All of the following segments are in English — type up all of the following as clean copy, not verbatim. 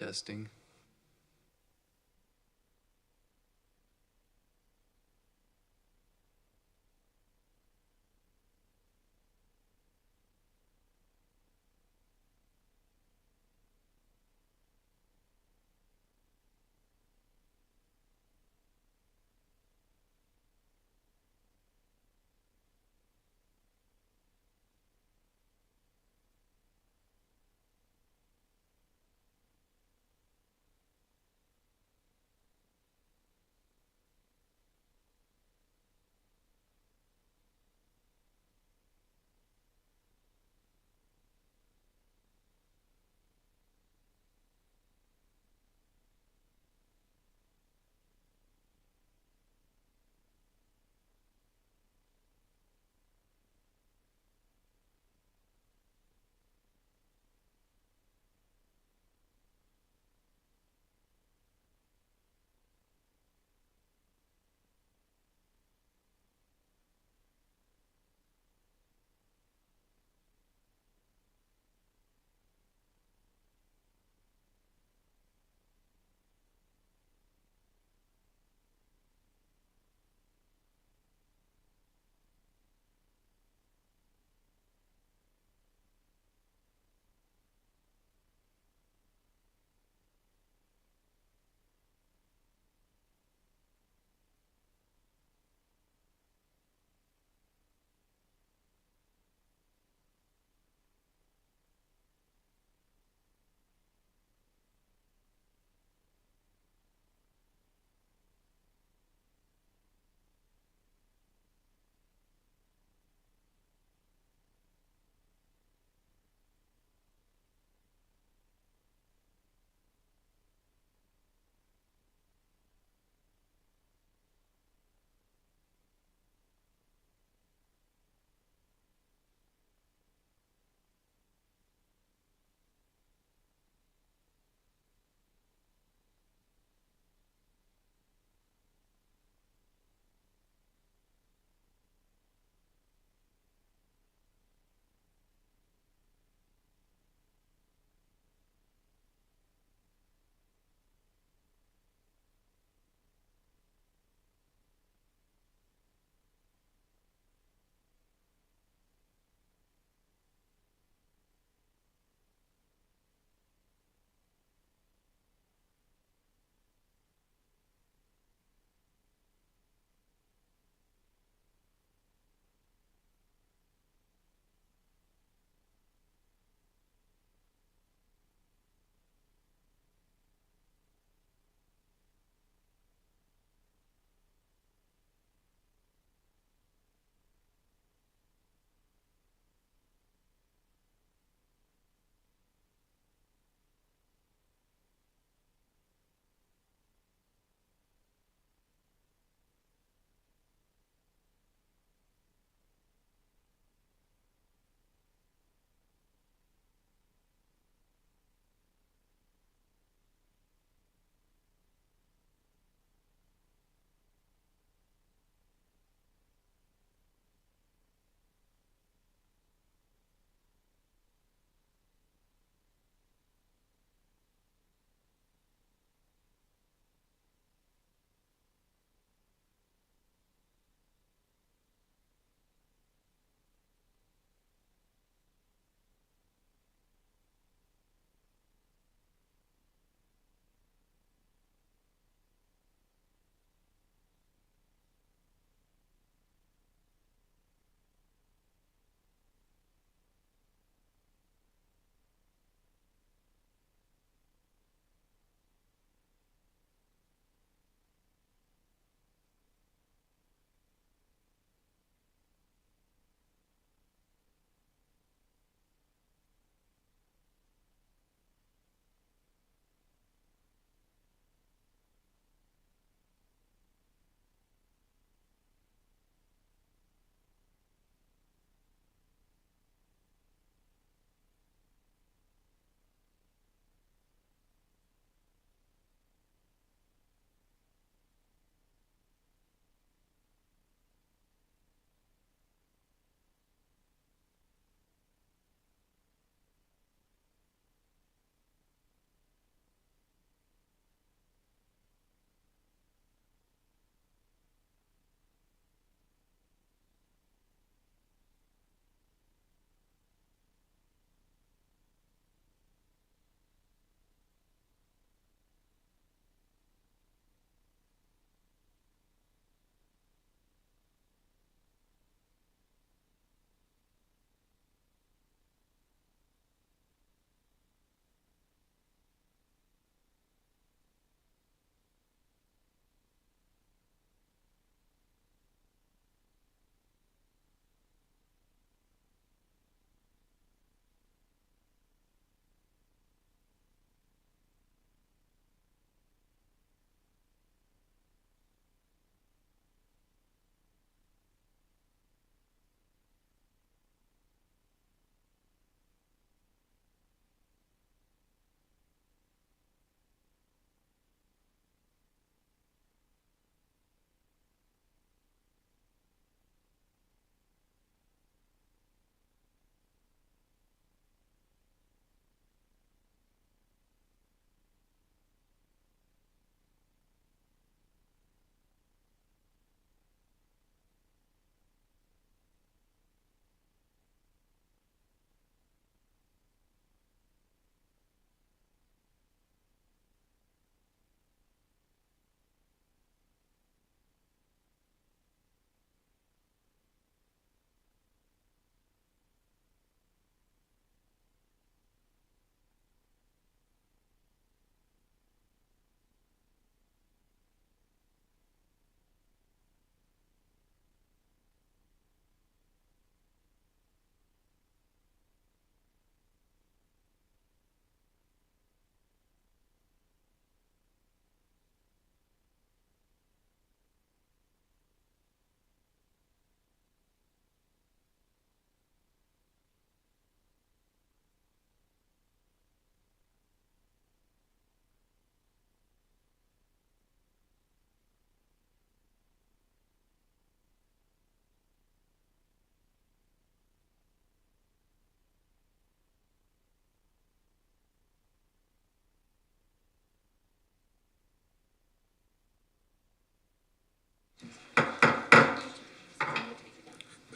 Testing.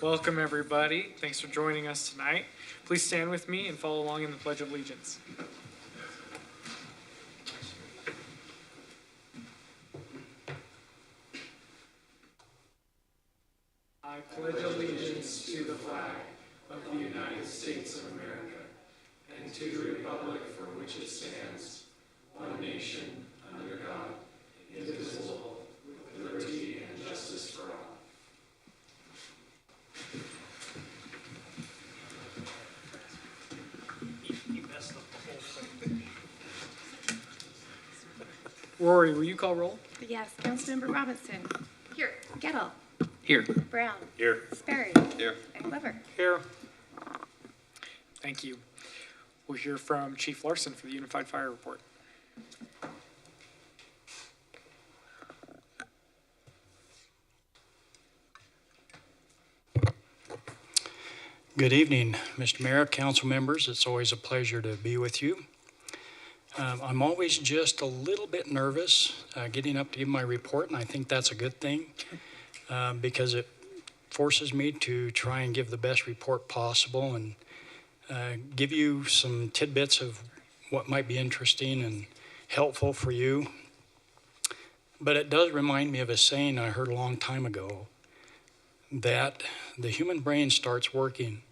Welcome, everybody. Thanks for joining us tonight. Please stand with me and follow along in the Pledge of Allegiance. I pledge allegiance to the flag of the United States of America and to the republic for which it stands, one nation, under God, indivisible, with liberty and justice for all. Rory, will you call roll? Yes, Councilmember Robinson. Here. Gettle. Here. Brown. Here. Sperry. Here. And Glover. Here. Thank you. We'll hear from Chief Larson for the Unified Fire Report. Good evening, Mr. Mayor, council members. It's always a pleasure to be with you. I'm always just a little bit nervous getting up to give my report, and I think that's a good thing because it forces me to try and give the best report possible and give you some tidbits of what might be interesting and helpful for you. But it does remind me of a saying I heard a long time ago, that the human brain starts working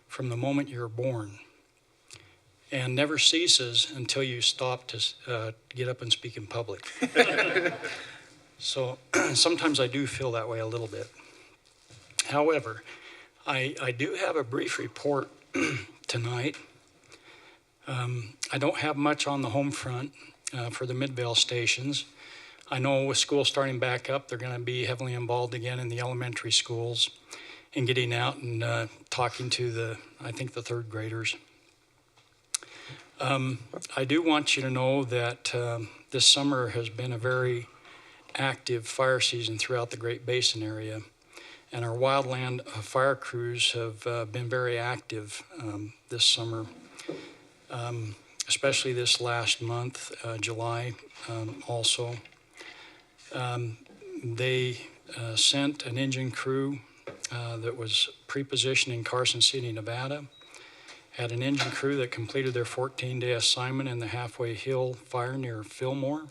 from the moment you're born and never ceases until you stop to get up and speak in public. So sometimes I do feel that way a little bit. However, I do have a brief report tonight. I don't have much on the home front for the Midvale stations. I know with school starting back up, they're going to be heavily involved again in the elementary schools and getting out and talking to I think the third graders. I do want you to know that this summer has been a very active fire season throughout the Great Basin area, and our wildland fire crews have been very active this summer, especially this last month, July also. They sent an engine crew that was pre-positioned in Carson City, Nevada, had an engine crew that completed their 14-day assignment in the Halfway Hill fire near Fillmore.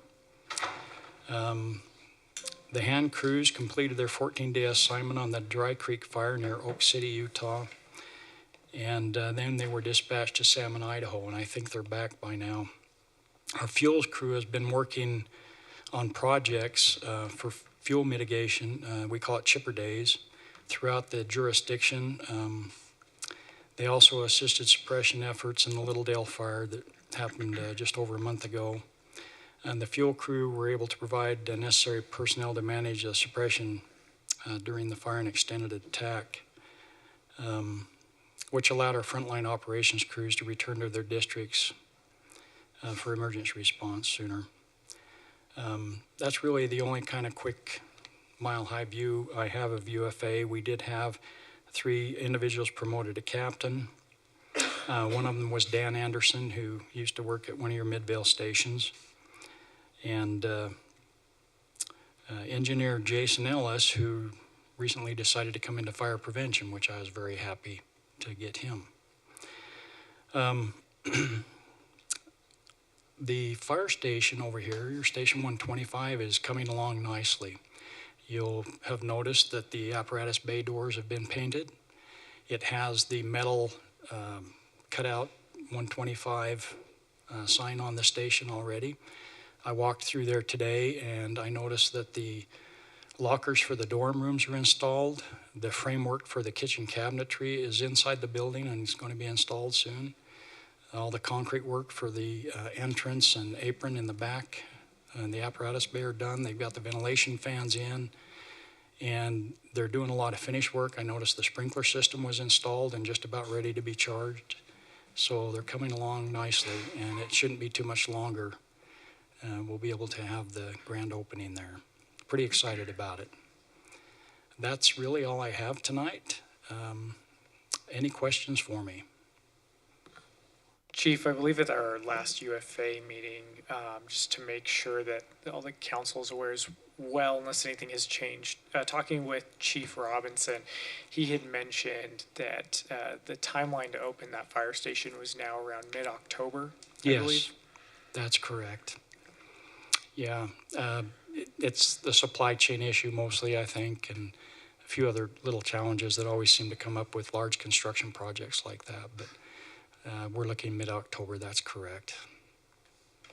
The hand crews completed their 14-day assignment on the Dry Creek fire near Oak City, Utah. And then they were dispatched to Salmon, Idaho, and I think they're back by now. Our fuels crew has been working on projects for fuel mitigation. We call it chipper days throughout the jurisdiction. They also assisted suppression efforts in the Littledale fire that happened just over a month ago. And the fuel crew were able to provide the necessary personnel to manage the suppression during the fire and extended attack, which allowed our frontline operations crews to return to their districts for emergency response sooner. That's really the only kind of quick mile-high view I have of UFA. We did have 3 individuals promoted to captain. One of them was Dan Anderson, who used to work at one of your Midvale stations. And engineer Jason Ellis, who recently decided to come into fire prevention, which I was very happy to get him. The fire station over here, your station 125, is coming along nicely. You'll have noticed that the apparatus bay doors have been painted. It has the metal cutout 125 sign on the station already. I walked through there today and I noticed that the lockers for the dorm rooms are installed. The framework for the kitchen cabinetry is inside the building and it's going to be installed soon. All the concrete work for the entrance and apron in the back and the apparatus bay are done. They've got the ventilation fans in and they're doing a lot of finish work. I noticed the sprinkler system was installed and just about ready to be charged. So they're coming along nicely and it shouldn't be too much longer. We'll be able to have the grand opening there. Pretty excited about it. That's really all I have tonight. Any questions for me? Chief, I believe at our last UFA meeting, just to make sure that all the council is aware as well, unless anything has changed, talking with Chief Robinson, he had mentioned that the timeline to open that fire station was now around mid-October, I Yes, believe. that's correct. Yeah, it's the supply chain issue mostly, I think, and a few other little challenges that always seem to come up with large construction projects like that. But we're looking mid-October, that's correct.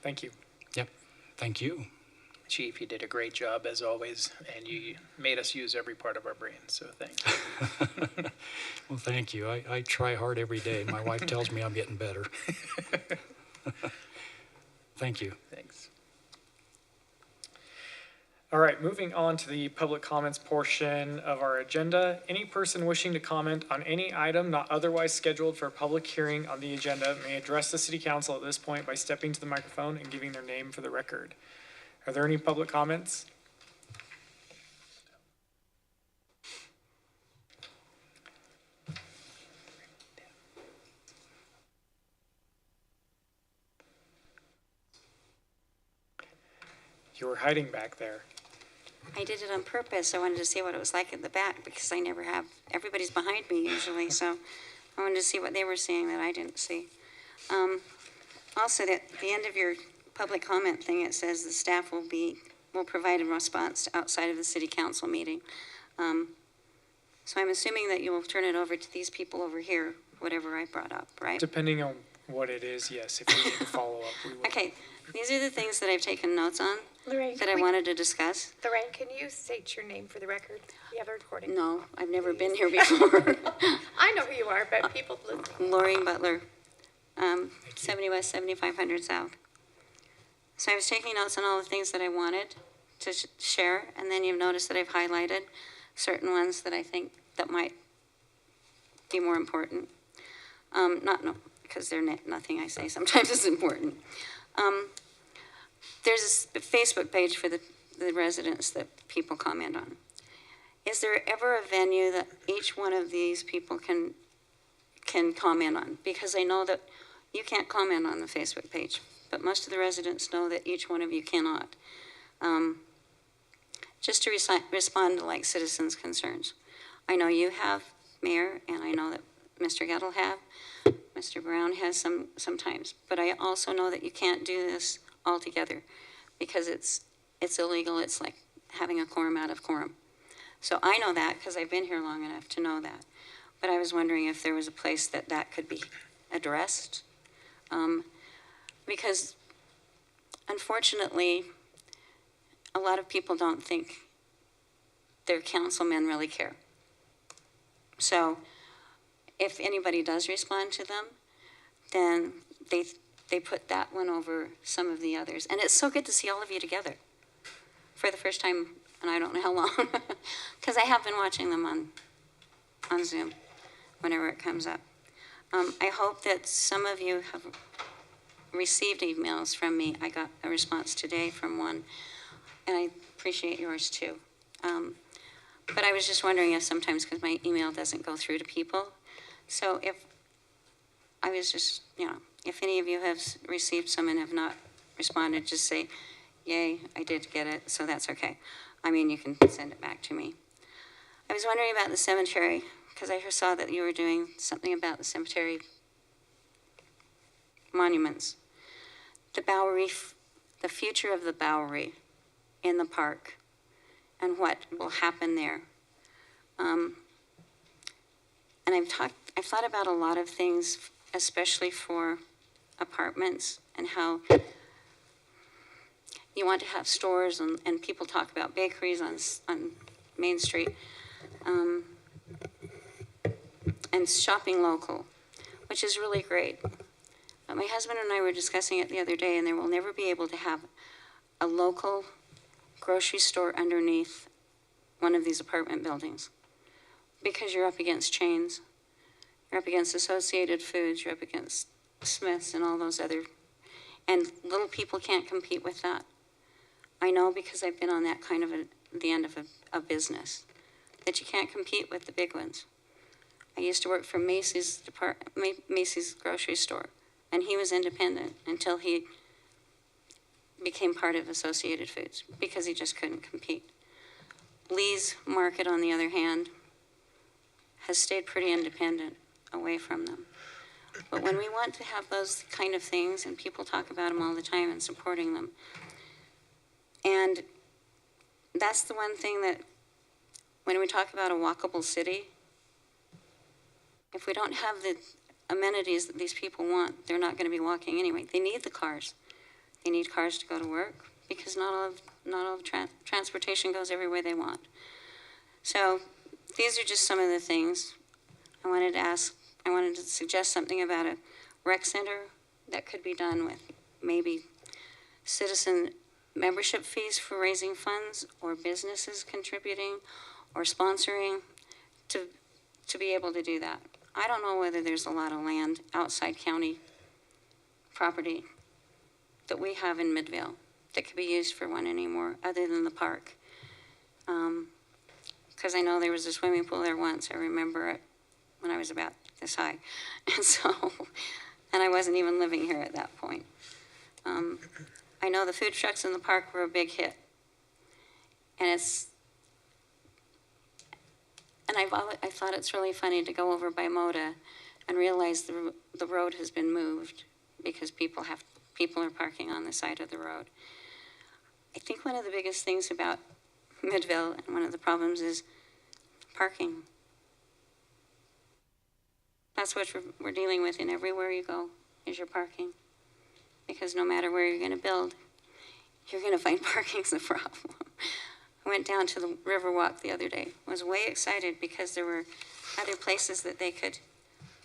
Thank you. Yep, thank you. Chief, you did a great job as always, and you made us use every part of our brain, so thank you. Well, thank you. I try hard every day. My wife tells me I'm getting better. Thank you. Thanks. All right, moving on to the public comments portion of our agenda. Any person wishing to comment on any item not otherwise scheduled for a public hearing on the agenda may address the city council at this point by stepping to the microphone and giving their name for the record. Are there any public comments? You were hiding back there. I did it on purpose. I wanted to see what it was like at the back because I never have, everybody's behind me usually, so I wanted to see what they were seeing that I didn't see. Also, at the end of your public comment thing, it says the staff will provide a response outside of the city council meeting. So I'm assuming that you will turn it over to these people over here, whatever I brought up, right? Depending on what it is, yes, if we need to follow up, we will. Okay, these are the things that I've taken notes on Lorraine, that I wanted to discuss. Lorraine, can you state your name for the record? We have a recording. No, I've never been here before. I know who you are, but people listening. Lorraine Butler, 70 West, 7500 South. So I was taking notes on all the things that I wanted to share, and then you've noticed that I've highlighted certain ones that I think that might be more important. Because they're nothing I say sometimes is important. There's a Facebook page for the residents that people comment on. Is there ever a venue that each one of these people can comment on? Because I know that you can't comment on the Facebook page, but most of the residents know that each one of you cannot. Just to respond to like citizens' concerns. I know you have, Mayor, and I know that Mr. Gettle have, Mr. Brown has sometimes, but I also know that you can't do this all together because it's illegal. It's like having a quorum out of quorum. So I know that because I've been here long enough to know that. But I was wondering if there was a place that could be addressed. Because unfortunately, a lot of people don't think their councilmen really care. So if anybody does respond to them, then they put that one over some of the others. And it's so good to see all of you together for the first time, and I don't know how long, because I have been watching them on Zoom whenever it comes up. I hope that some of you have received emails from me. I got a response today from one, and I appreciate yours too. But I was just wondering if sometimes, because my email doesn't go through to people, so if I was just, if any of you have received some and have not responded, just say, yay, I did get it, so that's okay. I mean, you can send it back to me. I was wondering about the cemetery, because I saw that you were doing something about the cemetery monuments. The Bowery, the future of the Bowery in the park, and what will happen there. And I've thought about a lot of things, especially for apartments, and how you want to have stores, and people talk about bakeries on Main Street, and shopping local, which is really great. But my husband and I were discussing it the other day, and there will never be able to have a local grocery store underneath one of these apartment buildings because you're up against chains. You're up against Associated Foods, you're up against Smith's and all those other, and little people can't compete with that. I know because I've been on that kind of the end of a business, that you can't compete with the big ones. I used to work for Macy's grocery store, And he was independent until he became part of Associated Foods because he just couldn't compete. Lee's Market, on the other hand, has stayed pretty independent away from them. But when we want to have those kind of things, and people talk about them all the time and supporting them, and that's the one thing that, when we talk about a walkable city, if we don't have the amenities that these people want, they're not going to be walking anyway. They need the cars. They need cars to go to work because not all of transportation goes everywhere they want. So these are just some of the things I wanted to ask. I wanted to suggest something about a rec center that could be done with maybe citizen membership fees for raising funds, or businesses contributing or sponsoring to be able to do that. I don't know whether there's a lot of land outside county property that we have in Midvale that could be used for one anymore other than the park. Because I know there was a swimming pool there once. I remember it when I was about this high. And so, and I wasn't even living here at that point. I know the food trucks in the park were a big hit. And I thought it's really funny to go over by Moda and realize the road has been moved because people are parking on the side of the road. I think one of the biggest things about Midvale and one of the problems is parking. That's what we're dealing with in everywhere you go, is your parking. Because no matter where you're going to build, you're going to find parking's the problem. I went down to the Riverwalk the other day. I was way excited because there were other places that they could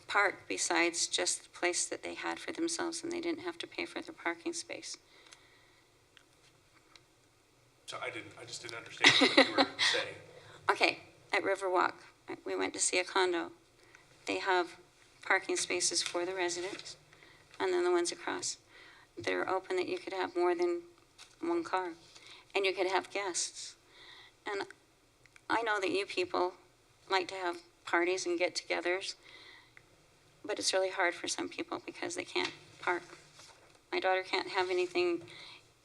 park besides just the place that they had for themselves, and they didn't have to pay for their parking space. So I just didn't understand what you were saying. Okay, at Riverwalk, we went to see a condo. They have parking spaces for the residents, and then the ones across. They're open that you could have more than one car, and you could have guests. And I know that you people like to have parties and get-togethers, but it's really hard for some people because they can't park. My daughter can't have anything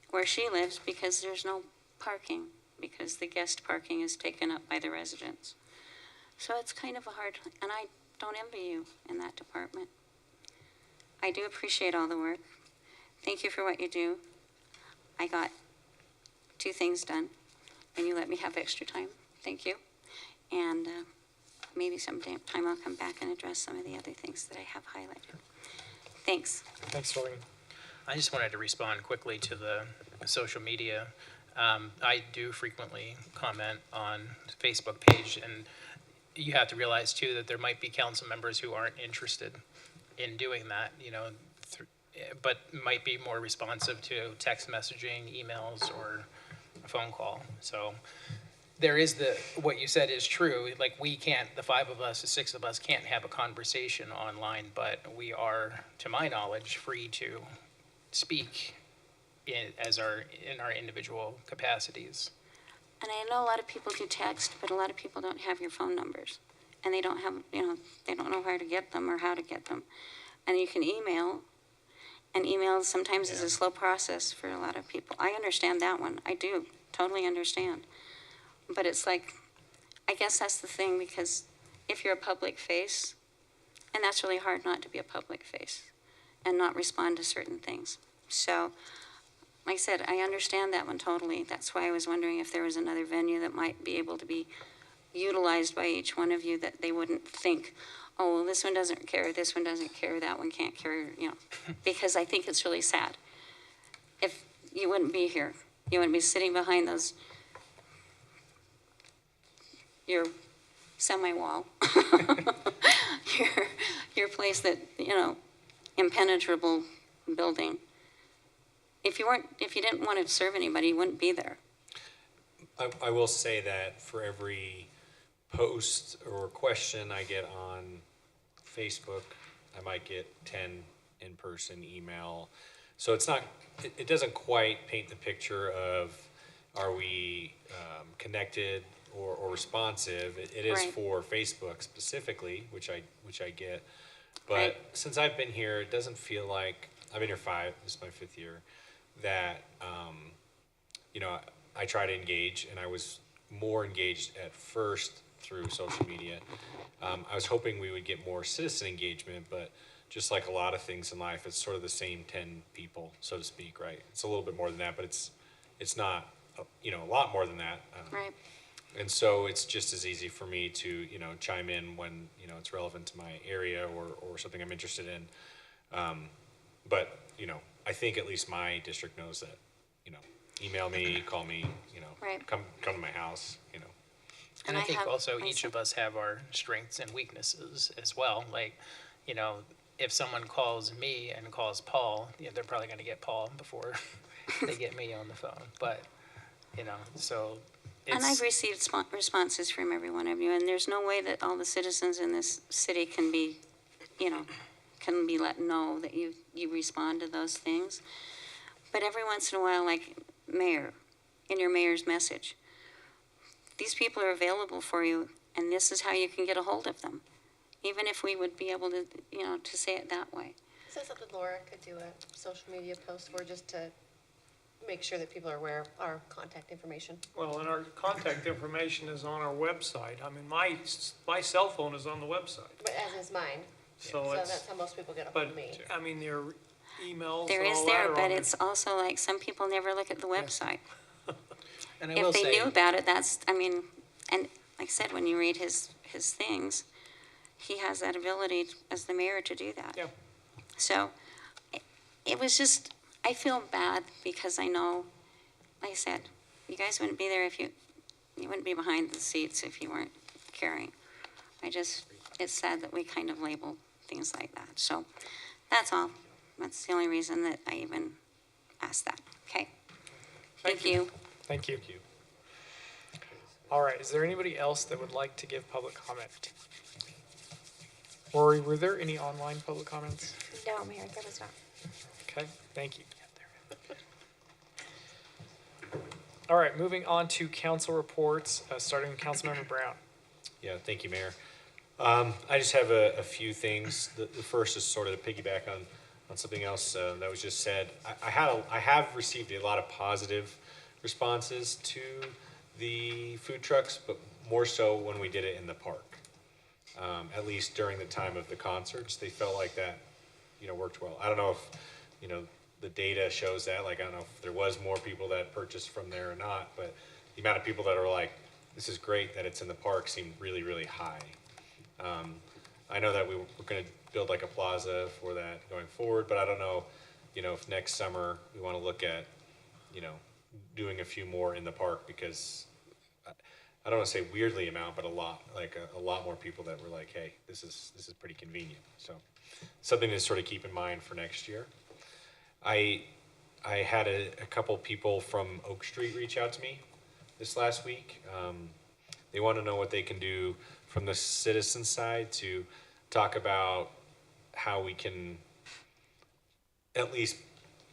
where she lives because there's no parking, because the guest parking is taken up by the residents. So it's kind of a hard, and I don't envy you in that department. I do appreciate all the work. Thank you for what you do. I got 2 things done, and you let me have extra time. Thank you. And maybe sometime I'll come back and address some of the other things that I have highlighted. Thanks. Thanks, Darlene. I just wanted to respond quickly to the social media. I do frequently comment on the Facebook page, and you have to realize too that there might be council members who aren't interested in doing that, but might be more responsive to text messaging, emails, or a phone call. So there is what you said is true. Like, we can't, the 5 of us, the 6 of us can't have a conversation online, but we are, to my knowledge, free to speak in our individual capacities. And I know a lot of people do text, but a lot of people don't have your phone numbers. And they don't have, they don't know where to get them or how to get them. And you can email, and email sometimes is a slow process for a lot of people. I understand that one. I do totally understand. But it's like, I guess that's the thing, because if you're a public face, and that's really hard not to be a public face and not respond to certain things. So, like I said, I understand that one totally. That's why I was wondering if there was another venue that might be able to be utilized by each one of you, that they wouldn't think, oh, well, this one doesn't care, this one doesn't care, that one can't care, because I think it's really sad. If you wouldn't be here, you wouldn't be sitting behind your semi-wall, your place that, impenetrable building. If you didn't want to serve anybody, you wouldn't be there. I will say that for every post or question I get on Facebook, I might get 10 in-person email. So it doesn't quite paint the picture of, are we connected or responsive. It is Right. for Facebook specifically, which I get. But Right. since I've been here, it doesn't feel like, I've been here this is my 5th year, that, you know, I try to engage, and I was more engaged at first through social media. I was hoping we would get more citizen engagement, but just like a lot of things in life, it's sort of the same 10 people, so to speak, right? It's a little bit more than that, but it's not, you know, a lot more than that. Right. And so it's just as easy for me to, you know, chime in when, you know, it's relevant to my area or something I'm interested in. But, you know, I think at least my district knows that, you know, email me, call me, you know, Right. come to my house, you know. And And I I think have also each myself- of us have our strengths and weaknesses as well. Like, you know, if someone calls me and calls Paul, you know, they're probably going to get Paul before they get me on the phone. But, you know, so And I've it's, received responses from every one of you, and there's no way that all the citizens in this city can be, you know, can be let know that you respond to those things. But every once in a while, like mayor, in your mayor's message, these people are available for you, and this is how you can get a hold of them. Even if we would be able to, you know, to say it that way. Is that something Laura could do a social media post for, just to make sure that people are aware of our contact information? Well, and our contact information is on our website. I mean, my cell phone is on the website. But as is mine, So so it's, that's how most people get a hold but, of me. I mean, their emails There and is all there, that are but on it's also like some people never look at the website. and I will If they say, knew about it, that's, I mean, and like I said, when you read his things, he has that ability as the mayor to do that. Yeah. So it was just, I feel bad because I know, like I said, you guys wouldn't be there if you wouldn't be behind the seats if you weren't caring. It's sad that we kind of label things like that. So that's all. That's the only reason that I even asked that. Okay. Thank you. Thank you. Thank you. All right, is there anybody else that would like to give public comment? Or were there any online public comments? No, Mayor, there was not. Okay, thank you. All right, moving on to council reports, starting with Councilmember Brown. Yeah, thank you, Mayor. I just have a few things. The first is sort of to piggyback on something else that was just said. I have received a lot of positive responses to the food trucks, but more so when we did it in the park. At least during the time of the concerts, they felt like that, you know, worked well. I don't know if, you know, the data shows that. Like, I don't know if there was more people that purchased from there or not, but the amount of people that are like, this is great that it's in the park, seemed really, really high. I know that we're going to build like a plaza for that going forward, but I don't know, you know, if next summer we want to look at, you know, doing a few more in the park, because I don't want to say weirdly amount, but a lot more people that were like, hey, this is pretty convenient. So something to sort of keep in mind for next year. I had a couple people from Oak Street reach out to me this last week. They want to know what they can do from the citizen side to talk about how we can at least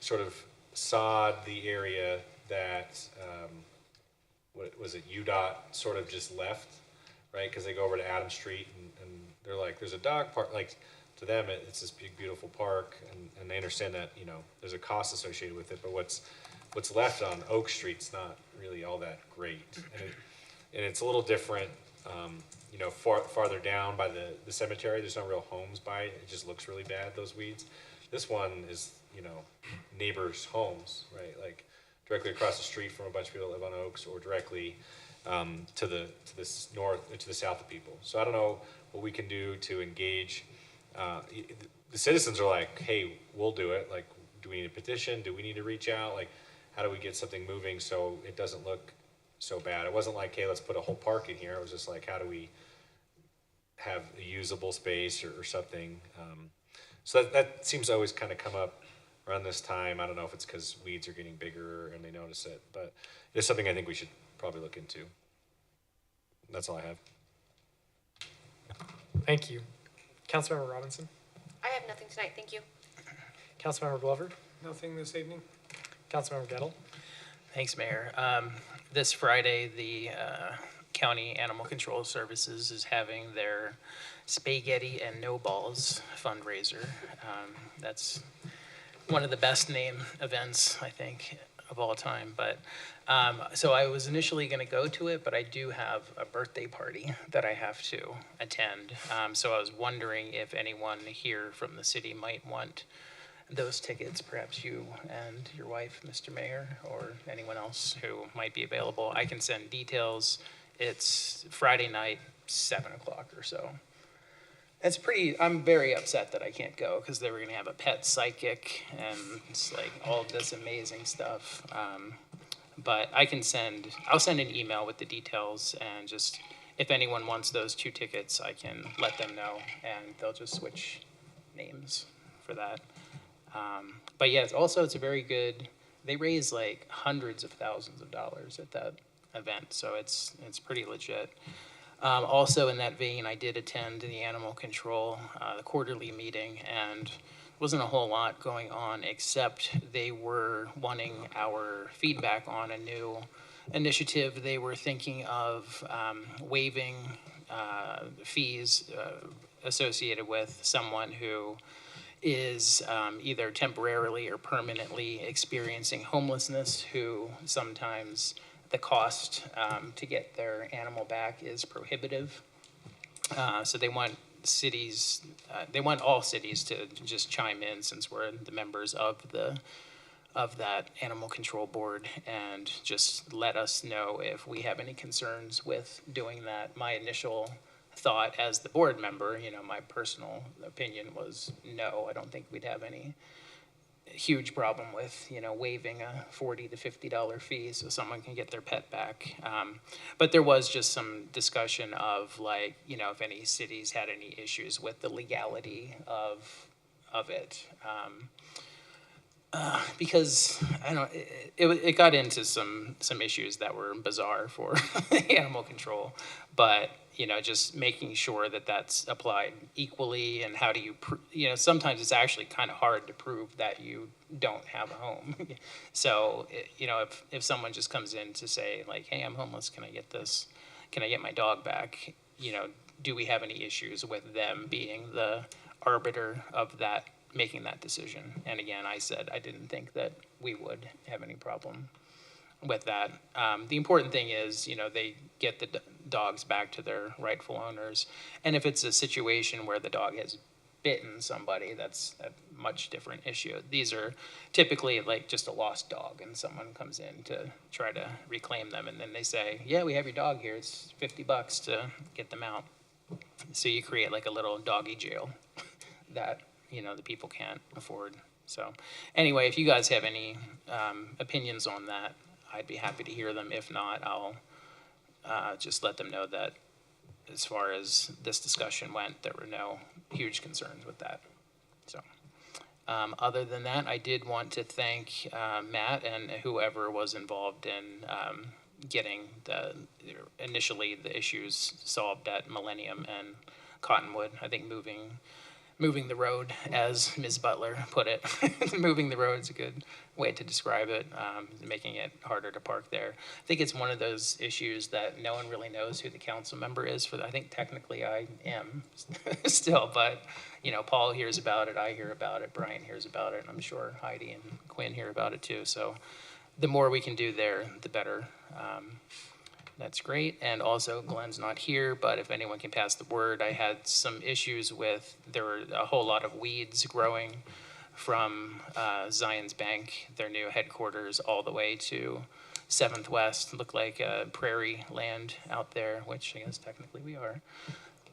sort of sod the area that, what was it, UDOT sort of just left, right? Because they go over to Adams Street and they're like, there's a dog park. Like, to them, it's this big, beautiful park, and they understand that, you know, there's a cost associated with it, but what's left on Oak Street's not really all that great. And it's a little different, you know, farther down by the cemetery, there's no real homes by it. It just looks really bad, those weeds. This one is, you know, neighbors' homes, right? Like directly across the street from a bunch of people that live on Oaks, or directly to the north, to the south of people. So I don't know what we can do to engage. The citizens are like, hey, we'll do it. Like, do we need a petition? Do we need to reach out? Like, how do we get something moving so it doesn't look so bad? It wasn't like, hey, let's put a whole park in here. It was just like, how do we have a usable space or something? So that seems to always kind of come up around this time. I don't know if it's because weeds are getting bigger and they notice it, but it's something I think we should probably look into. That's all I have. Thank you. Councilmember Robinson. I have nothing tonight, thank you. Councilmember Glover. Nothing this evening? Councilmember Gettle. thanks, Mayor. This Friday, the County Animal Control Services is having their Spaghetti and No Balls fundraiser. That's one of the best named events, I think, of all time. But so I was initially going to go to it, but I do have a birthday party that I have to attend. So I was wondering if anyone here from the city might want those tickets, perhaps you and your wife, Mr. Mayor, or anyone else who might be available. I can send details. It's Friday night, 7 o'clock or so. It's pretty, I'm very upset that I can't go because they were going to have a pet psychic and it's like all this amazing stuff. But I'll send an email with the details, and just if anyone wants those 2 tickets, I can let them know and they'll just switch names for that. But yes, also it's a very good, they raise like hundreds of thousands of dollars at that event, so it's pretty legit. Also in that vein, I did attend the animal control, the quarterly meeting, and wasn't a whole lot going on except they were wanting our feedback on a new initiative. They were thinking of waiving fees associated with someone who is either temporarily or permanently experiencing homelessness, who sometimes the cost to get their animal back is prohibitive. So they want cities, they want all cities to just chime in, since we're the members of that animal control board, and just let us know if we have any concerns with doing that. My initial thought as the board member, my personal opinion was no, I don't think we'd have any huge problem with, waiving a $40 to $50 fee so someone can get their pet back. But there was just some discussion of like, if any cities had any issues with the legality of it. Because it got into some issues that were bizarre for animal control, but just making sure that that's applied equally, and how do you sometimes it's actually kind of hard to prove that you don't have a home. So if someone just comes in to say like, hey, I'm homeless, can I get this, can I get my dog back, do we have any issues with them being the arbiter of that, making that decision? And again, I said I didn't think that we would have any problem with that. The important thing is, they get the dogs back to their rightful owners. And if it's a situation where the dog has bitten somebody, that's a much different issue. These are typically like just a lost dog, and someone comes in to try to reclaim them, and then they say, yeah, we have your dog here, it's $50 to get them out. So you create like a little doggy jail that the people can't afford. So anyway, if you guys have any opinions on that, I'd be happy to hear them. If not, I'll just let them know that as far as this discussion went, there were no huge concerns with that. So other than that, I did want to thank Matt and whoever was involved in getting initially the issues solved at Millennium and Cottonwood. I think moving the road, as Ms. Butler put it. Moving the road is a good way to describe it, making it harder to park there. I think it's one of those issues that no one really knows who the council member is for. I think technically I am still, but Paul hears about it, I hear about it, Brian hears about it, and I'm sure Heidi and Quinn hear about it too. So the more we can do there, the better. That's great. And also, Glenn's not here, but if anyone can pass the word, I had some issues with, there were a whole lot of weeds growing from Zion's Bank, their new headquarters, all the way to 7th West. Looked like prairie land out there, which I guess technically we are.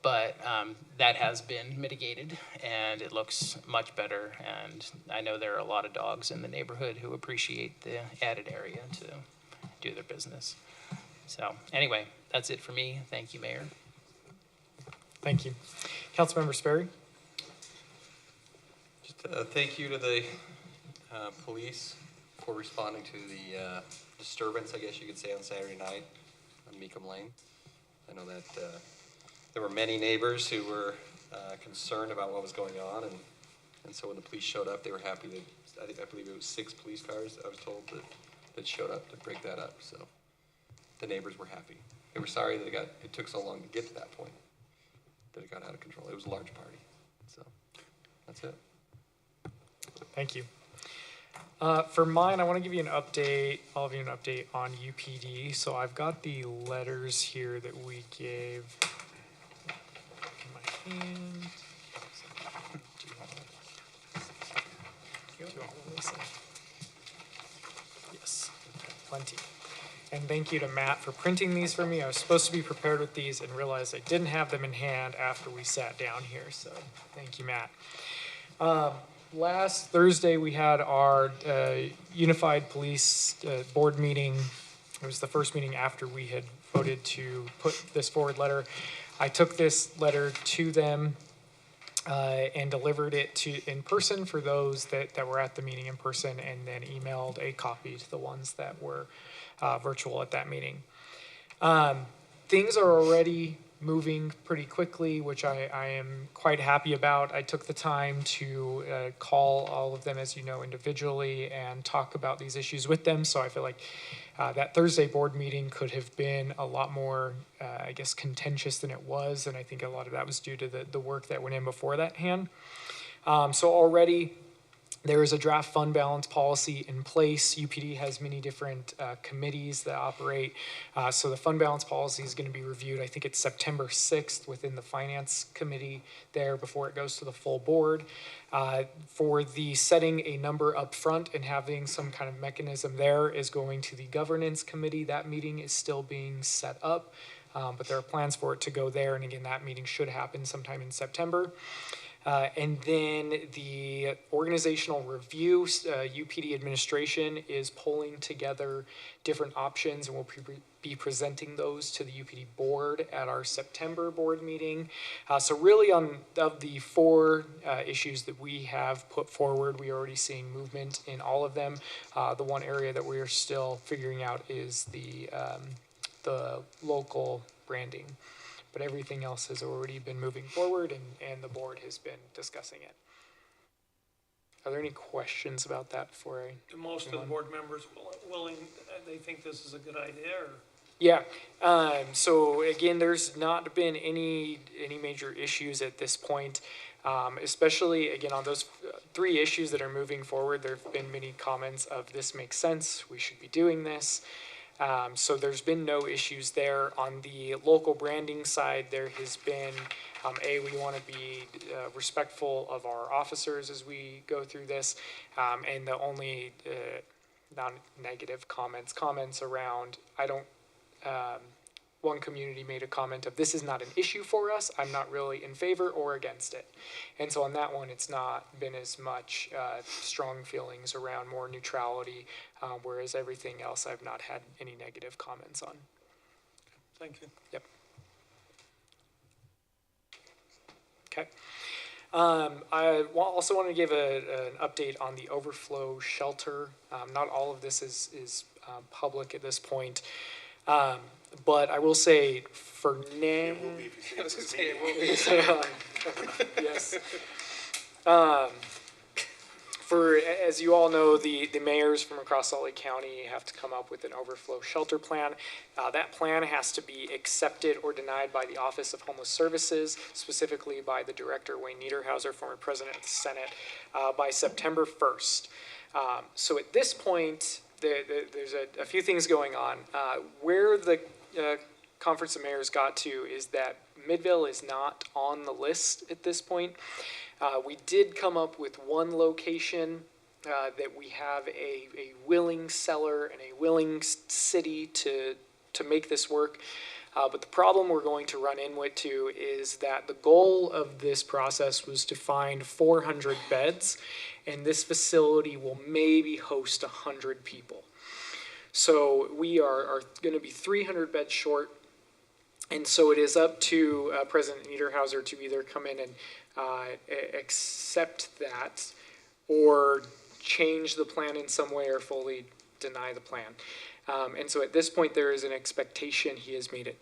But that has been mitigated, and it looks much better. And I know there are a lot of dogs in the neighborhood who appreciate the added area to do their business. So anyway, that's it for me. Thank you, Mayor. Thank you. Councilmember Sperry? Just thank you to the police for responding to the disturbance, I guess you could say, on Saturday night on Meekum Lane. I know that there were many neighbors who were concerned about what was going on, and so when the police showed up, they were happy that, I believe it was 6 police cars, I was told, that showed up to break that up, so the neighbors were happy. they were sorry that it took so long to get to that point, that it got out of control. It was a large party, so that's it. Thank you. For mine, I want to give you an update, all of you an update on UPD. So I've got the letters here that we gave in my hand. Do you want one, Lisa? Yes, plenty. And thank you to Matt for printing these for me. I was supposed to be prepared with these and realized I didn't have them in hand after we sat down here. So thank you, Matt. Last Thursday, we had our Unified Police Board meeting. It was the first meeting after we had voted to put this forward letter. I took this letter to them and delivered it in person for those that were at the meeting in person, and then emailed a copy to the ones that were virtual at that meeting. Things are already moving pretty quickly, which I am quite happy about. I took the time to call all of them, as you know, individually and talk about these issues with them. So I feel like that Thursday board meeting could have been a lot more, I guess, contentious than it was. And I think a lot of that was due to the work that went in before that hand. So already there is a draft fund balance policy in place. UPD has many different committees that operate. So the fund balance policy is going to be reviewed. I think it's September 6th within the finance committee there before it goes to the full board. For the setting a number up front and having some kind of mechanism there is going to the governance committee. That meeting is still being set up, but there are plans for it to go there. And again, that meeting should happen sometime in September. And then the organizational review, UPD administration is pulling together different options, and we'll be presenting those to the UPD board at our September board meeting. So really of the four issues that we have put forward, we are already seeing movement in all of them. The one area that we are still figuring out is the local branding. But everything else has already been moving forward, and the board has been discussing it. Are there any questions about that before I? Do most of the board members willing, they think this is a good idea, or? Yeah, so again, there's not been any major issues at this point, especially, again, on those three issues that are moving forward. There have been many comments of this makes sense, we should be doing this. So there's been no issues there. On the local branding side, there has been, we want to be respectful of our officers as we go through this. And the only non-negative comments around, one community made a comment of, this is not an issue for us. I'm not really in favor or against it. And so on that one, it's not been as much strong feelings around, more neutrality, whereas everything else I've not had any negative comments on. Thank you. Yep. Okay. I also want to give an update on the overflow shelter. Not all of this is public at this point. But I will say for now, It will be if you say it will be. Yes. As you all know, the mayors from across Salt Lake County have to come up with an overflow shelter plan. That plan has to be accepted or denied by the Office of Homeless Services, specifically by the director, Wayne Niederhauser, former president of the Senate, by September 1st. So at this point, there's a few things going on. Where the Conference of Mayors got to is that Midvale is not on the list at this point. We did come up with one location that we have a willing seller and a willing city to make this work. But the problem we're going to run into is that the goal of this process was to find 400 beds, and this facility will maybe host 100 people. So we are going to be 300 beds short, and so it is up to President Niederhauser to either come in and accept that or change the plan in some way or fully deny the plan. And so at this point, there is an expectation. He has made it,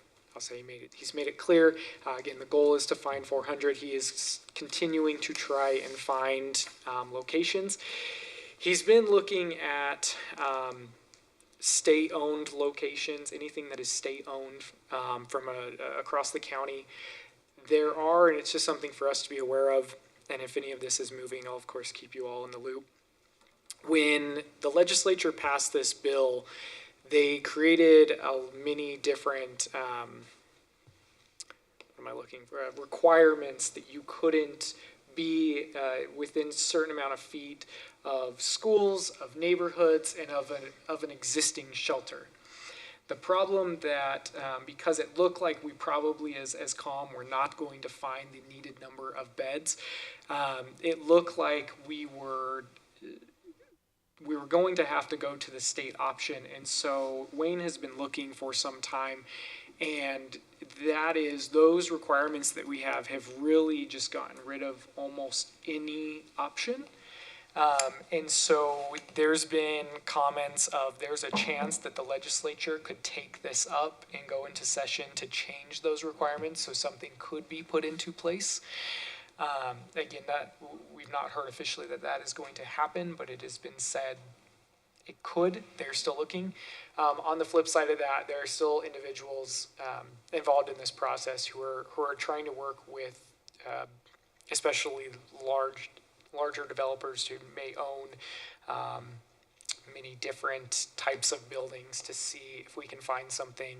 he's made it clear. Again, the goal is to find 400. He is continuing to try and find locations. He's been looking at state-owned locations, anything that is state-owned from across the county, there are, and it's just something for us to be aware of, and if any of this is moving, I'll of course keep you all in the loop. When the legislature passed this bill, they created many different, what am I looking for, requirements that you couldn't be within a certain amount of feet of schools, of neighborhoods, and of an existing shelter. The problem that, because it looked like we probably, as COM, were not going to find the needed number of beds, it looked like we were going to have to go to the state option. And so Wayne has been looking for some time, and that is, those requirements that we have really just gotten rid of almost any option. And so there's been comments of there's a chance that the legislature could take this up and go into session to change those requirements, so something could be put into place. Again, that we've not heard officially that is going to happen, but it has been said it could. They're still looking. On the flip side of that, there are still individuals involved in this process who are trying to work with, especially larger developers who may own many different types of buildings, to see if we can find something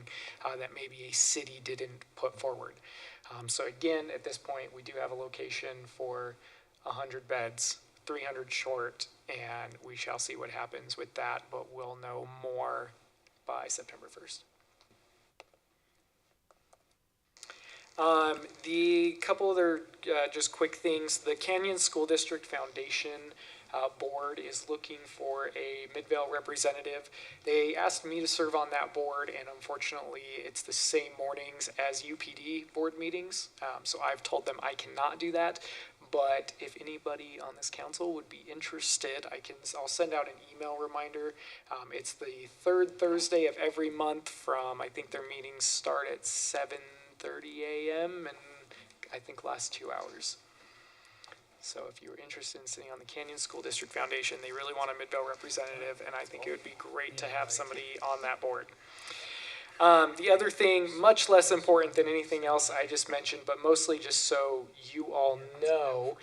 that maybe a city didn't put forward. So again, at this point, we do have a location for 100 beds, 300 short, and we shall see what happens with that, but we'll know more by September 1st. The couple other just quick things. The Canyon School District Foundation board is looking for a Midvale representative. They asked me to serve on that board, and unfortunately it's the same mornings as UPD board meetings. So I've told them I cannot do that. But if anybody on this council would be interested, I'll send out an email reminder. It's the third Thursday of every month from, I think their meetings start at 7:30 a.m. and I think last 2 hours. So if you're interested in sitting on the Canyon School District Foundation, they really want a Midvale representative, and I think it would be great to have somebody on that board. The other thing, much less important than anything else I just mentioned, but mostly just so you all know,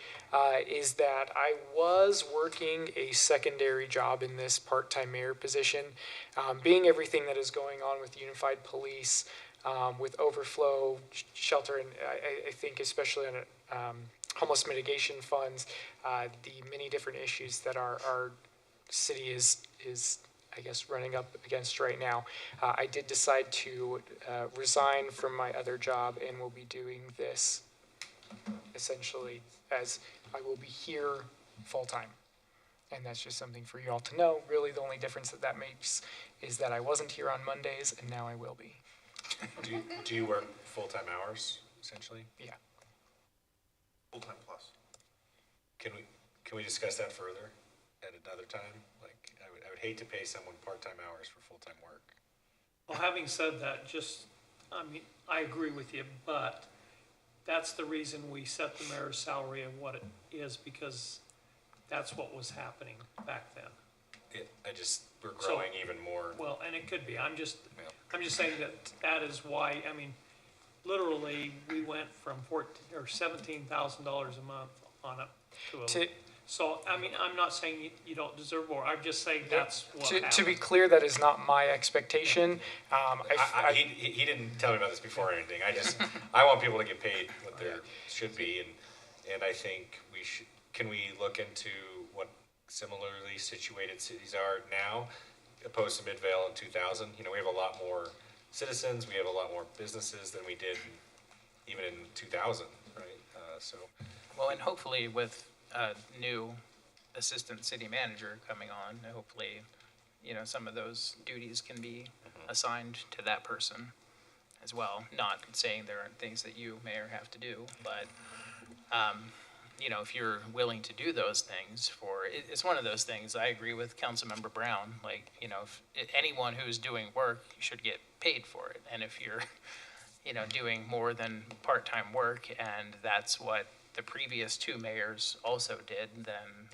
is that I was working a secondary job in this part-time mayor position. Being everything that is going on with Unified Police, with overflow shelter, and I think especially on homeless mitigation funds, the many different issues that our city is I guess running up against right now, I did decide to resign from my other job and will be doing this essentially as I will be here full-time. And that's just something for you all to know. Really, the only difference that makes is that I wasn't here on Mondays, and now I will be. Do you work full-time hours, essentially? Yeah. Full-time plus. Can we discuss that further at another time? Like, I would hate to pay someone part-time hours for full-time work. Well, having said that, I agree with you, but that's the reason we set the mayor's salary at what it is, because that's what was happening back then. We're growing even more. Well, and it could be. I'm just saying that is why. I mean, literally, we went from $17,000 a month on up to. So I mean, I'm not saying you don't deserve more. I'm just saying that's what happened. To be clear, that is not my expectation. He didn't tell me about this before or anything. I want people to get paid what they should be, and I think we should. Can we look into what similarly situated cities are now, opposed to Midvale in 2000? You know, we have a lot more citizens, we have a lot more businesses than we did even in 2000, right? Well, and hopefully with a new assistant city manager coming on, hopefully, some of those duties can be assigned to that person as well. Not saying there aren't things that you, mayor, have to do, but if you're willing to do those things it's one of those things. I agree with Councilmember Brown. Like, if anyone who's doing work should get paid for it. And if you're, doing more than part-time work, and that's what the previous two mayors also did, then,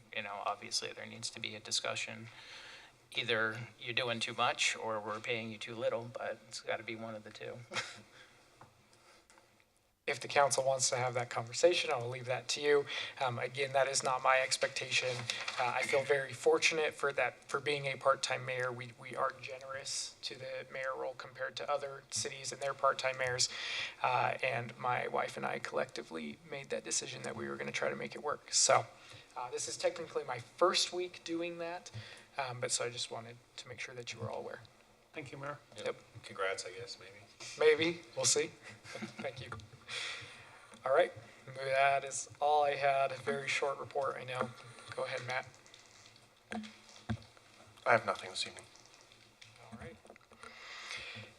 obviously there needs to be a discussion either you're doing too much or we're paying you too little, but it's got to be one of the two. If the council wants to have that conversation, I will leave that to you. Again, that is not my expectation. I feel very fortunate for being a part-time mayor. We are generous to the mayor role compared to other cities and their part-time mayors. And my wife and I collectively made that decision that we were going to try to make it work. So this is technically my first week doing that. But so I just wanted to make sure that you were all aware. Thank you, Mayor. Yep. Congrats, I guess, maybe. Maybe. We'll see. Thank you. All right. That is all I had. A very short report, I know. Go ahead, Matt. I have nothing this evening. All right.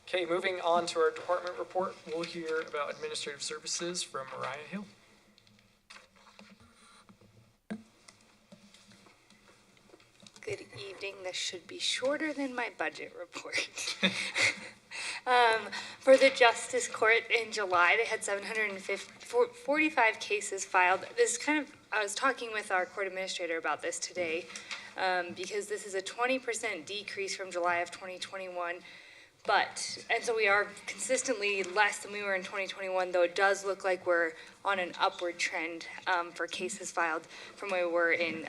Okay, moving on to our department report. We'll hear about administrative services from Mariah Hill. Good evening. This should be shorter than my budget report. For the Justice Court in July, they had 745 cases filed. This is I was talking with our court administrator about this today, because this is a 20% decrease from July of 2021. And so we are consistently less than we were in 2021, though it does look like we're on an upward trend for cases filed from where we were in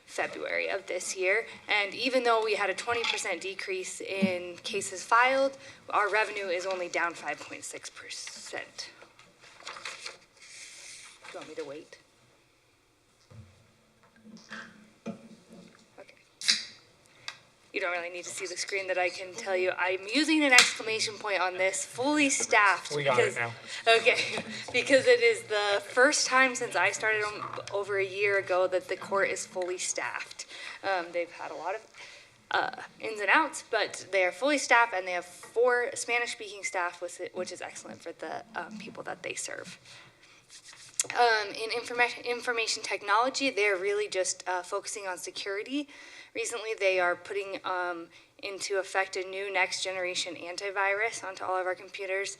February of this year. And even though we had a 20% decrease in cases filed, our revenue is only down 5.6%. Do you want me to wait? Okay. You don't really need to see the screen that I can tell you. I'm using an exclamation point on this, fully staffed. We got it now. Okay, because it is the first time since I started over a year ago that the court is fully staffed. They've had a lot of ins and outs, but they are fully staffed, and they have 4 Spanish-speaking staff, which is excellent for the people that they serve. In information technology, they're really just focusing on security. Recently, they are putting into effect a new next-generation antivirus onto all of our computers.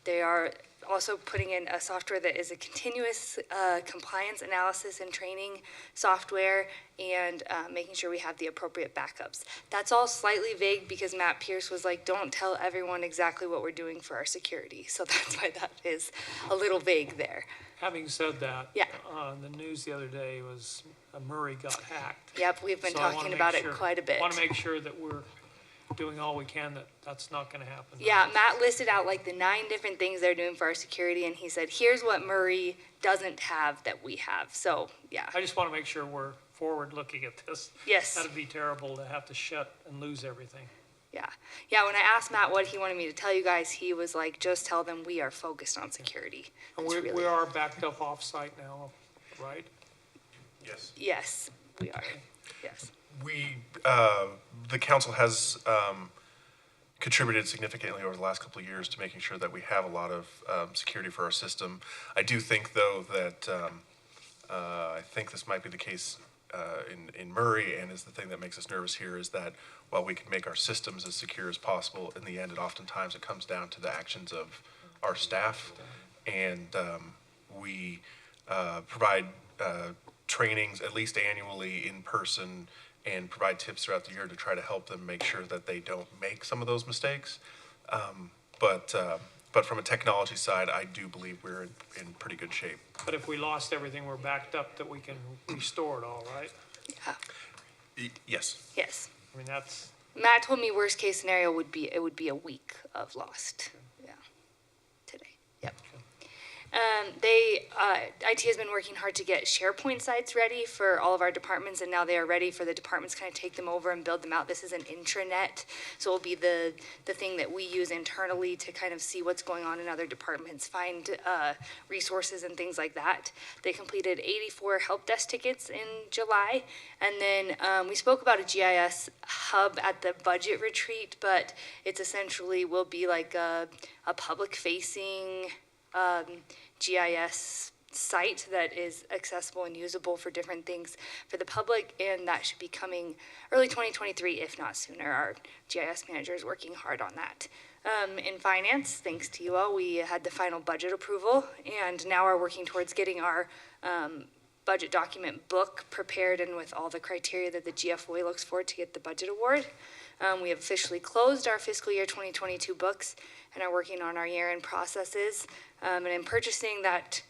They are also putting in a software that is a continuous compliance analysis and training software, and making sure we have the appropriate backups. That's all slightly vague because Matt Pierce was like, don't tell everyone exactly what we're doing for our security. So that's why that is a little vague there. Having said that, Yeah. The news the other day was Murray got hacked. Yep, we've been So I wanna talking make about sure- it quite a bit. Want to make sure that we're doing all we can that that's not going to happen. Yeah, Matt listed out like the 9 different things they're doing for our security, and he said, here's what Murray doesn't have that we have. So, yeah. I just want to make sure we're forward looking at this. Yes. That'd be terrible to have to shut and lose everything. Yeah. Yeah, when I asked Matt what he wanted me to tell you guys, he was like, just tell them we are focused on security. And It's we are backed up off-site now, right? Yes. Yes, we are. Yes. The council has contributed significantly over the last couple of years to making sure that we have a lot of security for our system. I do think, though, that I think this might be the case in Murray, and is the thing that makes us nervous here, is that while we can make our systems as secure as possible, in the end, oftentimes it comes down to the actions of our staff. And we provide trainings at least annually in person, and provide tips throughout the year to try to help them make sure that they don't make some of those mistakes. But from a technology side, I do believe we're in pretty good shape. But if we lost everything, we're backed up that we can restore it all, right? Yeah. Yes. Yes. I mean, that's, Matt told me worst case scenario would be a week of lost. Yeah. Today. Yep. IT has been working hard to get SharePoint sites ready for all of our departments, and now they are ready for the departments to kind of take them over and build them out. This is an intranet, so it'll be the thing that we use internally to kind of see what's going on in other departments, find resources and things like that. They completed 84 help desk tickets in July, and then we spoke about a GIS hub at the budget retreat, but it's essentially will be like a public-facing GIS site that is accessible and usable for different things for the public, and that should be coming early 2023, if not sooner. Our GIS manager is working hard on that. In finance, thanks to you all, we had the final budget approval, and now are working towards getting our budget document book prepared and with all the criteria that the GFOA looks for to get the budget award. We have officially closed our fiscal year 2022 books and are working on our year-end processes. And in purchasing that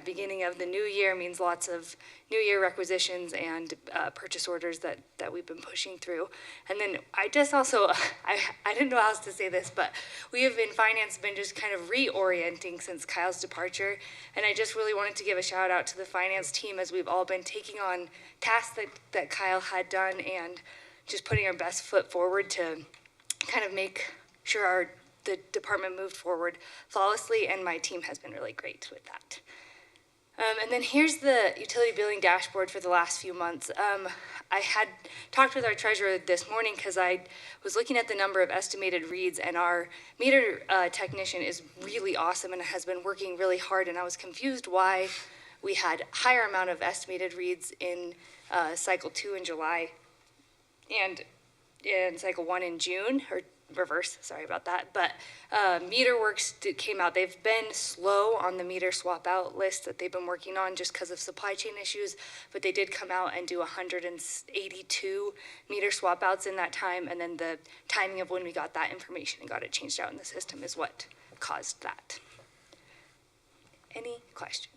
beginning of the new year means lots of new year requisitions and purchase orders that we've been pushing through. And then I just also, I didn't know how else to say this, but we have in finance been just kind of reorienting since Kyle's departure. And I just really wanted to give a shout out to the finance team as we've all been taking on tasks that Kyle had done and just putting our best foot forward to kind of make sure the department moved forward flawlessly, and my team has been really great with that. And then here's the utility billing dashboard for the last few months. I had talked with our treasurer this morning because I was looking at the number of estimated reads, and our meter technician is really awesome and has been working really hard, and I was confused why we had higher amount of estimated reads in cycle 2 in July and in cycle 1 in June, or reverse, sorry about that, but MeterWorks came out. They've been slow on the meter swap out list that they've been working on just because of supply chain issues, but they did come out and do 182 meter swap outs in that time, and then the timing of when we got that information and got it changed out in the system is what caused that. Any questions?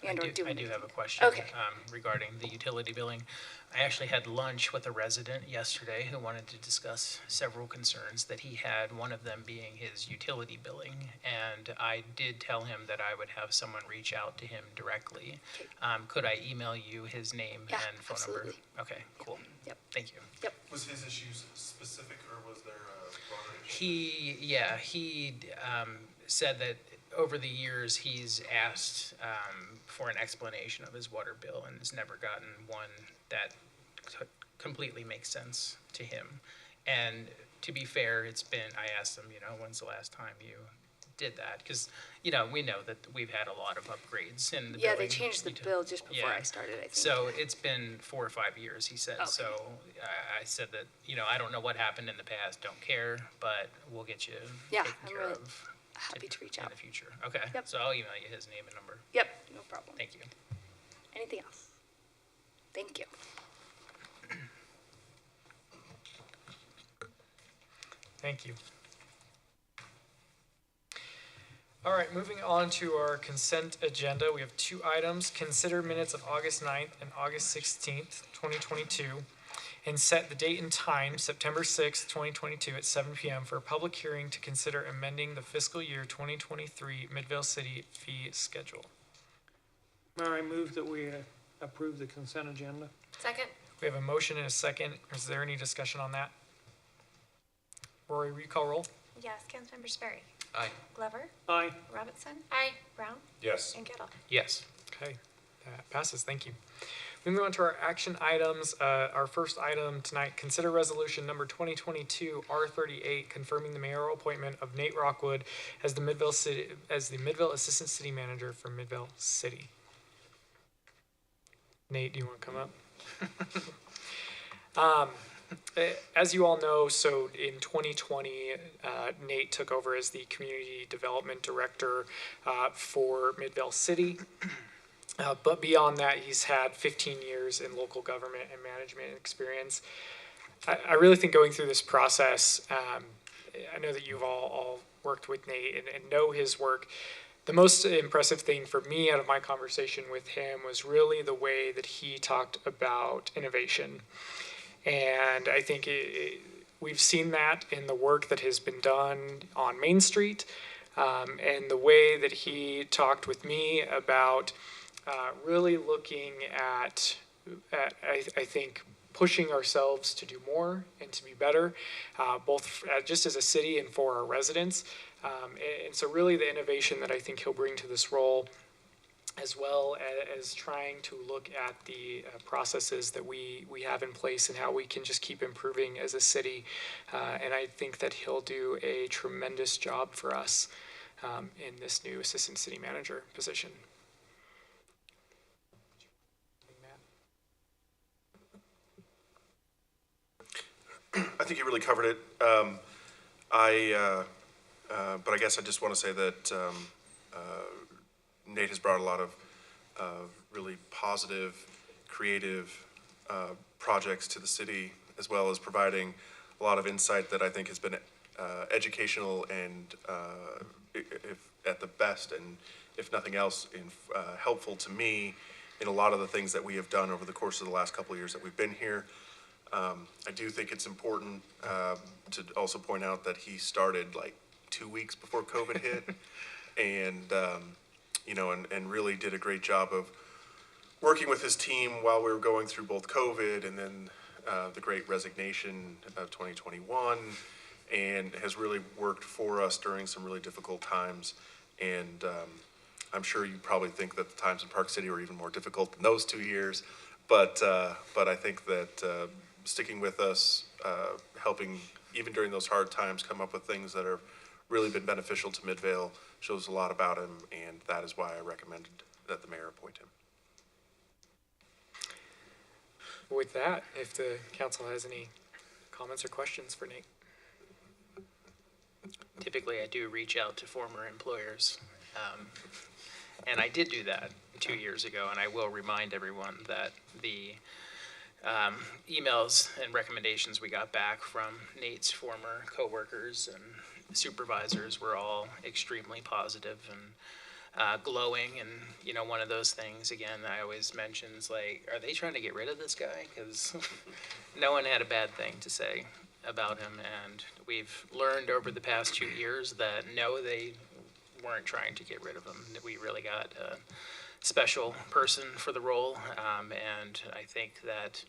I do have a question. Okay. Regarding the utility billing. I actually had lunch with a resident yesterday who wanted to discuss several concerns that he had, one of them being his utility billing. And I did tell him that I would have someone reach out to him directly. Could I email you his name and phone number? Okay, cool. Yep. Thank you. Yep. Was his issues specific, or was there a broader issue? He said that over the years he's asked for an explanation of his water bill and has never gotten one that completely makes sense to him. And to be fair, I asked him, when's the last time you did that? Because, we know that we've had a lot of upgrades in the billing. Yeah, they changed the bill just before I started, I think. So it's been 4 or 5 years, he said. Okay. So I said that, I don't know what happened in the past, don't care, but we'll get you taken care really of. Happy to reach out. In the future. Okay. Yep. So I'll email you his name and number. Yep, no problem. Thank you. Anything else? Thank you. Thank you. All right, moving on to our consent agenda. We have 2 items. Consider minutes of August 9th and August 16th, 2022, and set the date and time, September 6th, 2022 at 7 p.m. for a public hearing to consider amending the fiscal year 2023 Midvale City fee schedule. Mayor, I move that we approve the consent agenda. Second. We have a motion and a second. Is there any discussion on that? Rory, will you call roll? Yes, Councilmember Sperry. Aye. Glover. Aye. Robinson. Aye. Brown. Yes. And Gettle. Yes. Okay, that passes. Thank you. Moving on to our action items. Our first item tonight, consider resolution number 2022 R38, confirming the mayoral appointment of Nate Rockwood as the Midvale Assistant City Manager for Midvale City. Nate, do you want to come up? As you all know, so in 2020, Nate took over as the Community Development Director for Midvale City. But beyond that, he's had 15 years in local government and management experience. I really think going through this process, I know that you've all worked with Nate and know his work. The most impressive thing for me out of my conversation with him was really the way that he talked about innovation. And I think we've seen that in the work that has been done on Main Street, and the way that he talked with me about really looking at I think, pushing ourselves to do more and to be better, both just as a city and for our residents. And so really the innovation that I think he'll bring to this role, as well as trying to look at the processes that we have in place and how we can just keep improving as a city. And I think that he'll do a tremendous job for us in this new Assistant City Manager position. I think you really covered it. But I guess I just want to say that Nate has brought a lot of really positive, creative projects to the city, as well as providing a lot of insight that I think has been educational and, if at the best, and if nothing else, helpful to me in a lot of the things that we have done over the course of the last couple of years that we've been here. I do think it's important to also point out that he started like 2 weeks before COVID hit, and and really did a great job of working with his team while we were going through both COVID and then the Great Resignation of 2021, and has really worked for us during some really difficult times. And I'm sure you probably think that the times in Park City were even more difficult than those 2 years, but I think that sticking with us, helping even during those hard times come up with things that have really been beneficial to Midvale shows a lot about him, and that is why I recommended that the mayor appoint him. With that, if the council has any comments or questions for Nate. Typically, I do reach out to former employers, and I did do that 2 years ago, and I will remind everyone that the emails and recommendations we got back from Nate's former coworkers and supervisors were all extremely positive and glowing. And one of those things, again, I always mention is like, are they trying to get rid of this guy? Because no one had a bad thing to say about him, and we've learned over the past 2 years that no, they weren't trying to get rid of him. We really got a special person for the role, and I think that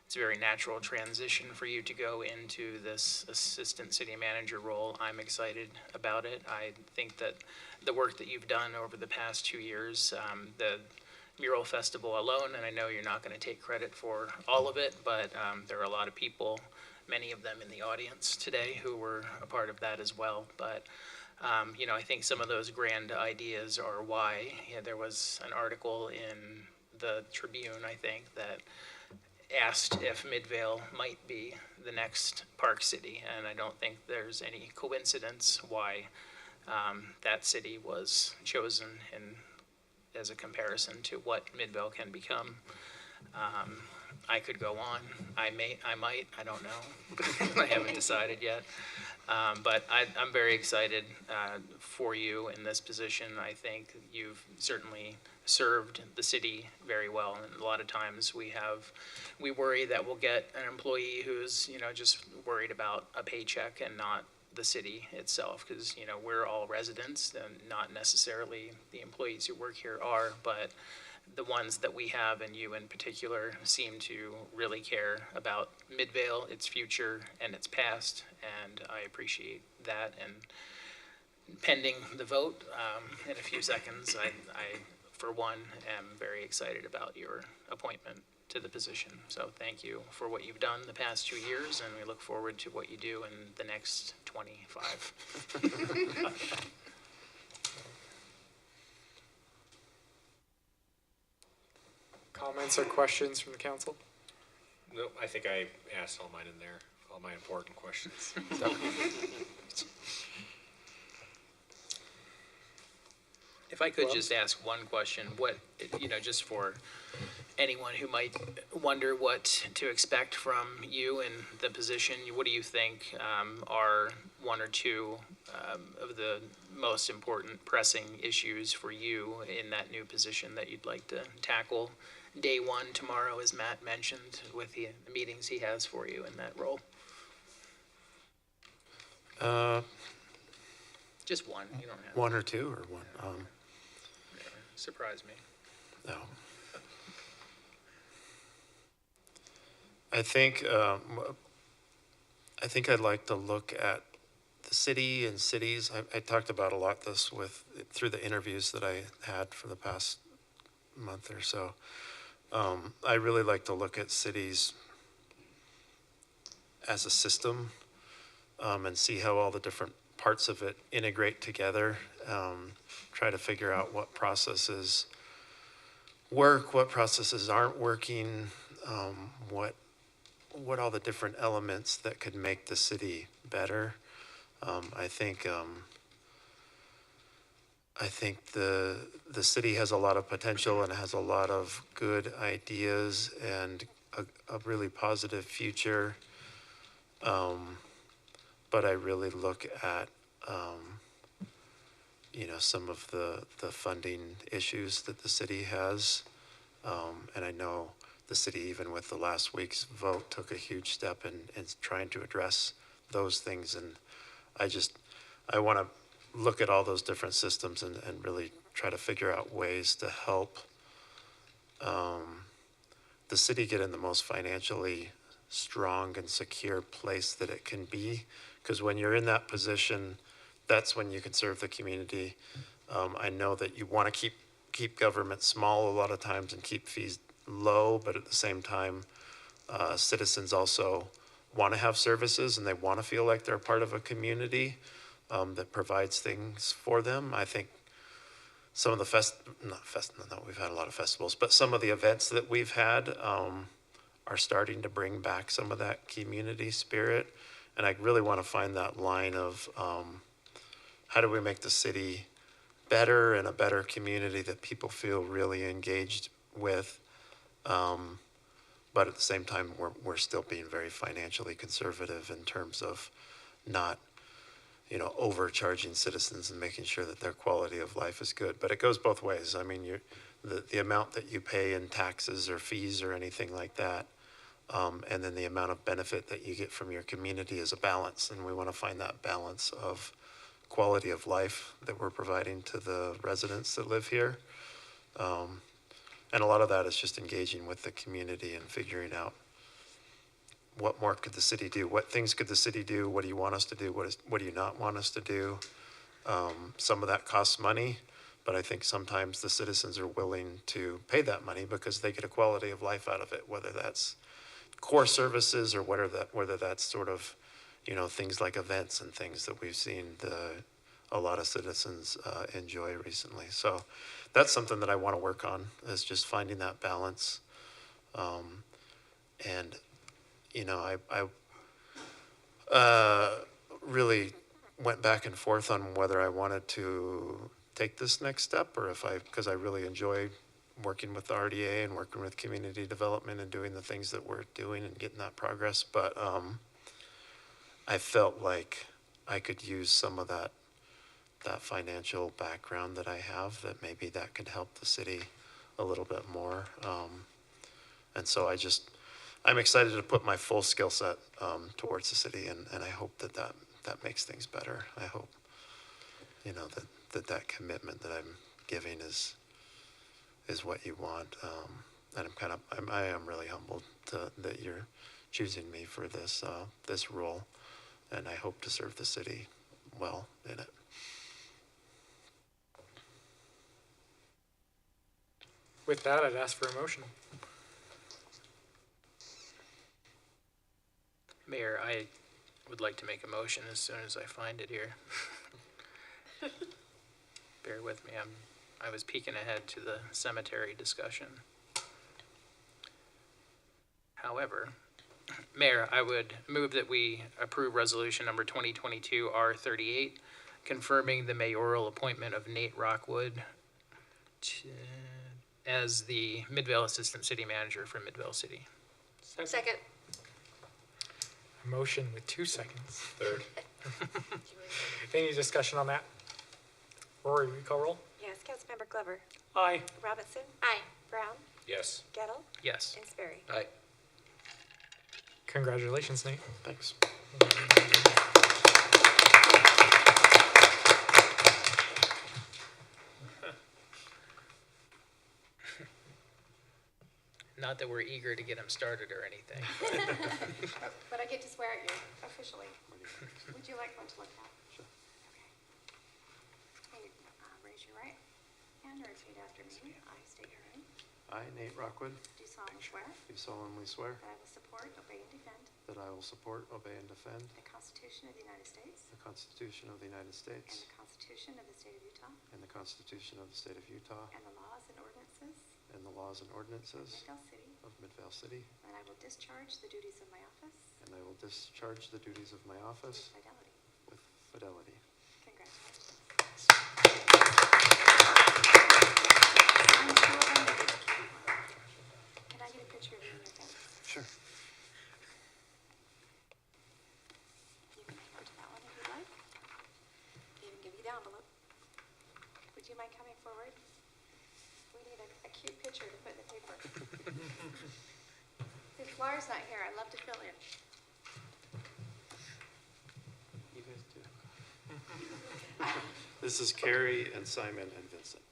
it's a very natural transition for you to go into this assistant city manager role. I'm excited about it. I think that the work that you've done over the past 2 years, the Mural Festival alone, and I know you're not going to take credit for all of it, but there are a lot of people, many of them in the audience today, who were a part of that as well. But I think some of those grand ideas are why. There was an article in the Tribune, I think, that asked if Midvale might be the next Park City, and I don't think there's any coincidence why that city was chosen as a comparison to what Midvale can become. I could go on. I might. I don't know. I haven't decided yet. But I'm very excited for you in this position. I think you've certainly served the city very well. And a lot of times we worry that we'll get an employee who's, just worried about a paycheck and not the city itself, because, we're all residents, and not necessarily the employees who work here are, but the ones that we have, and you in particular, seem to really care about Midvale, its future, and its past, and I appreciate that. And pending the vote in a few seconds, I, for one, am very excited about your appointment to the position. So thank you for what you've done the past 2 years, and we look forward to what you do in the next 25. Comments or questions from the council? Nope, I think I asked all mine in there, all my important questions. If I could just ask one question, what, just for anyone who might wonder what to expect from you in the position, what do you think are one or two of the most important pressing issues for you in that new position that you'd like to tackle day one tomorrow, as Matt mentioned, with the meetings he has for you in that role? Just one. You don't have one or two, or one. Surprise me. No. I think I'd like to look at the city and cities. I talked about a lot this through the interviews that I had for the past month or so. I really like to look at cities as a system and see how all the different parts of it integrate together. Try to figure out what processes work, what processes aren't working, what all the different elements that could make the city better. I think I think the city has a lot of potential and has a lot of good ideas and a really positive future. But I really look at, some of the funding issues that the city has. And I know the city, even with the last week's vote, took a huge step in trying to address those things. And I want to look at all those different systems and really try to figure out ways to help the city get in the most financially strong and secure place that it can be. Because when you're in that position, that's when you can serve the community. I know that you want to keep government small a lot of times and keep fees low, but at the same time, citizens also want to have services and they want to feel like they're part of a community that provides things for them. I think some of the we've had a lot of festivals, but some of the events that we've had are starting to bring back some of that community spirit. And I really want to find that line of how do we make the city better and a better community that people feel really engaged with. But at the same time, we're still being very financially conservative in terms of not, overcharging citizens and making sure that their quality of life is good. But it goes both ways. I mean, the amount that you pay in taxes or fees or anything like that, and then the amount of benefit that you get from your community is a balance. And we want to find that balance of quality of life that we're providing to the residents that live here. And a lot of that is just engaging with the community and figuring out what more could the city do? What things could the city do? What do you want us to do? What do you not want us to do? Some of that costs money, but I think sometimes the citizens are willing to pay that money because they get a quality of life out of it, whether that's core services or whether that's sort of, things like events and things that we've seen a lot of citizens enjoy recently. So that's something that I want to work on, is just finding that balance. And I really went back and forth on whether I wanted to take this next step or because I really enjoy working with the RDA and working with community development and doing the things that we're doing and getting that progress. But I felt like I could use some of that financial background that I have, that maybe that could help the city a little bit more. And so I'm excited to put my full skill set towards the city, and I hope that makes things better. I hope, that commitment that I'm giving is what you want. And I am really humbled that you're choosing me for this role, and I hope to serve the city well in it. With that, I'd ask for a motion. Mayor, I would like to make a motion as soon as I find it here. Bear with me, I was peeking ahead to the cemetery discussion. However, Mayor, I would move that we approve resolution number 2022 R38, confirming the mayoral appointment of Nate Rockwood as the Midvale Assistant City Manager for Midvale City. Second. A motion with 2 seconds. Third. Any discussion on that? Rory, will you call roll? Yes, Councilmember Glover. Aye. Robinson. Aye. Brown. Yes. Gettle. Yes. And Sperry. Aye. Congratulations, Nate. Thanks. Not that we're eager to get him started or anything. But I get to swear at you officially. Would you like one to look at? Sure. Okay. Raise your right hand or repeat after me. I state your name. I, Nate Rockwood, Do solemnly swear do solemnly swear that I will support, obey, and defend that I will support, obey, and defend the Constitution of the United States the Constitution of the United and States the Constitution of the State of Utah and the Constitution of the State of Utah and the laws and ordinances and the laws and of ordinances Midvale City, of Midvale City, and I will discharge the duties of my office and I will discharge the duties of my office with fidelity. with fidelity. Congratulations. forward. We need a cute picture to put in the paper. Since Laura's not here, I'd love to fill in. You guys do. This is Carrie and Simon and Vincent.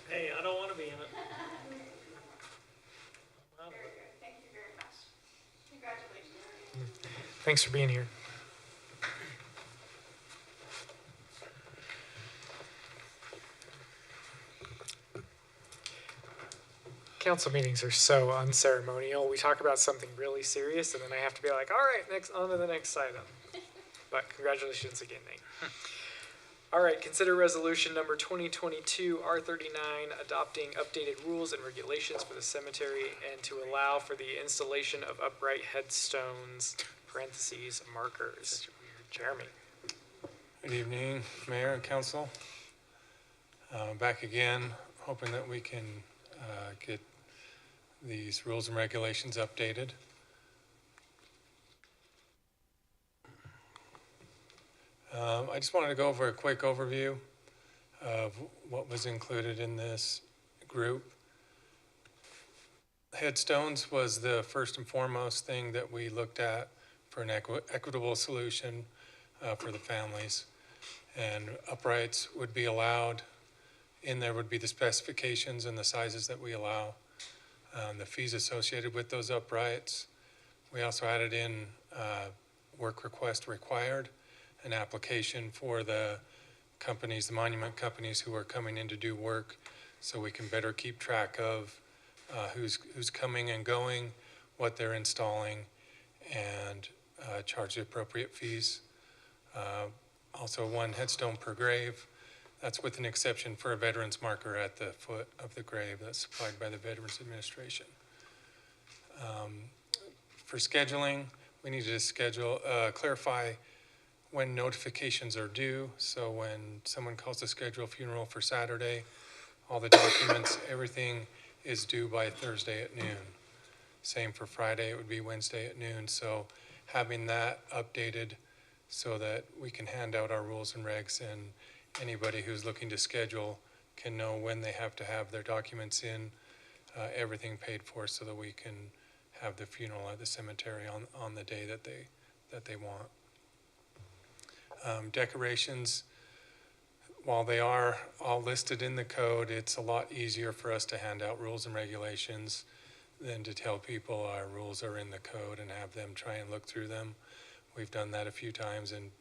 Hey, I don't want to be in it. Very good. Thank you very much. Congratulations. Thanks for being here. Council meetings are so unceremonial. We talk about something really serious, and then I have to be like, all right, next, on to the next item. But congratulations again, Nate. All right, consider resolution number 2022 R39, adopting updated rules and regulations for the cemetery and to allow for the installation of upright headstones, parentheses, markers. Jeremy. Good evening, Mayor and Council. Back again, hoping that we can get these rules and regulations updated. I just wanted to go over a quick overview of what was included in this group. Headstones was the first and foremost thing that we looked at for an equitable solution for the families. And uprights would be allowed. In there would be the specifications and the sizes that we allow, the fees associated with those uprights. We also added in work request required, an application for the companies, the monument companies who are coming in to do work, so we can better keep track of who's coming and going, what they're installing, and charge the appropriate fees. Also, one headstone per grave. That's with an exception for a veteran's marker at the foot of the grave that's supplied by the Veterans Administration. For scheduling, we needed to clarify when notifications are due. So when someone calls to schedule a funeral for Saturday, all the documents, everything is due by Thursday at noon. Same for Friday, it would be Wednesday at noon. So having that updated so that we can hand out our rules and regs, and anybody who's looking to schedule can know when they have to have their documents in, everything paid for, so that we can have the funeral at the cemetery on the day that they want. Decorations, while they are all listed in the code, it's a lot easier for us to hand out rules and regulations than to tell people our rules are in the code and have them try and look through them. We've done that a few times, and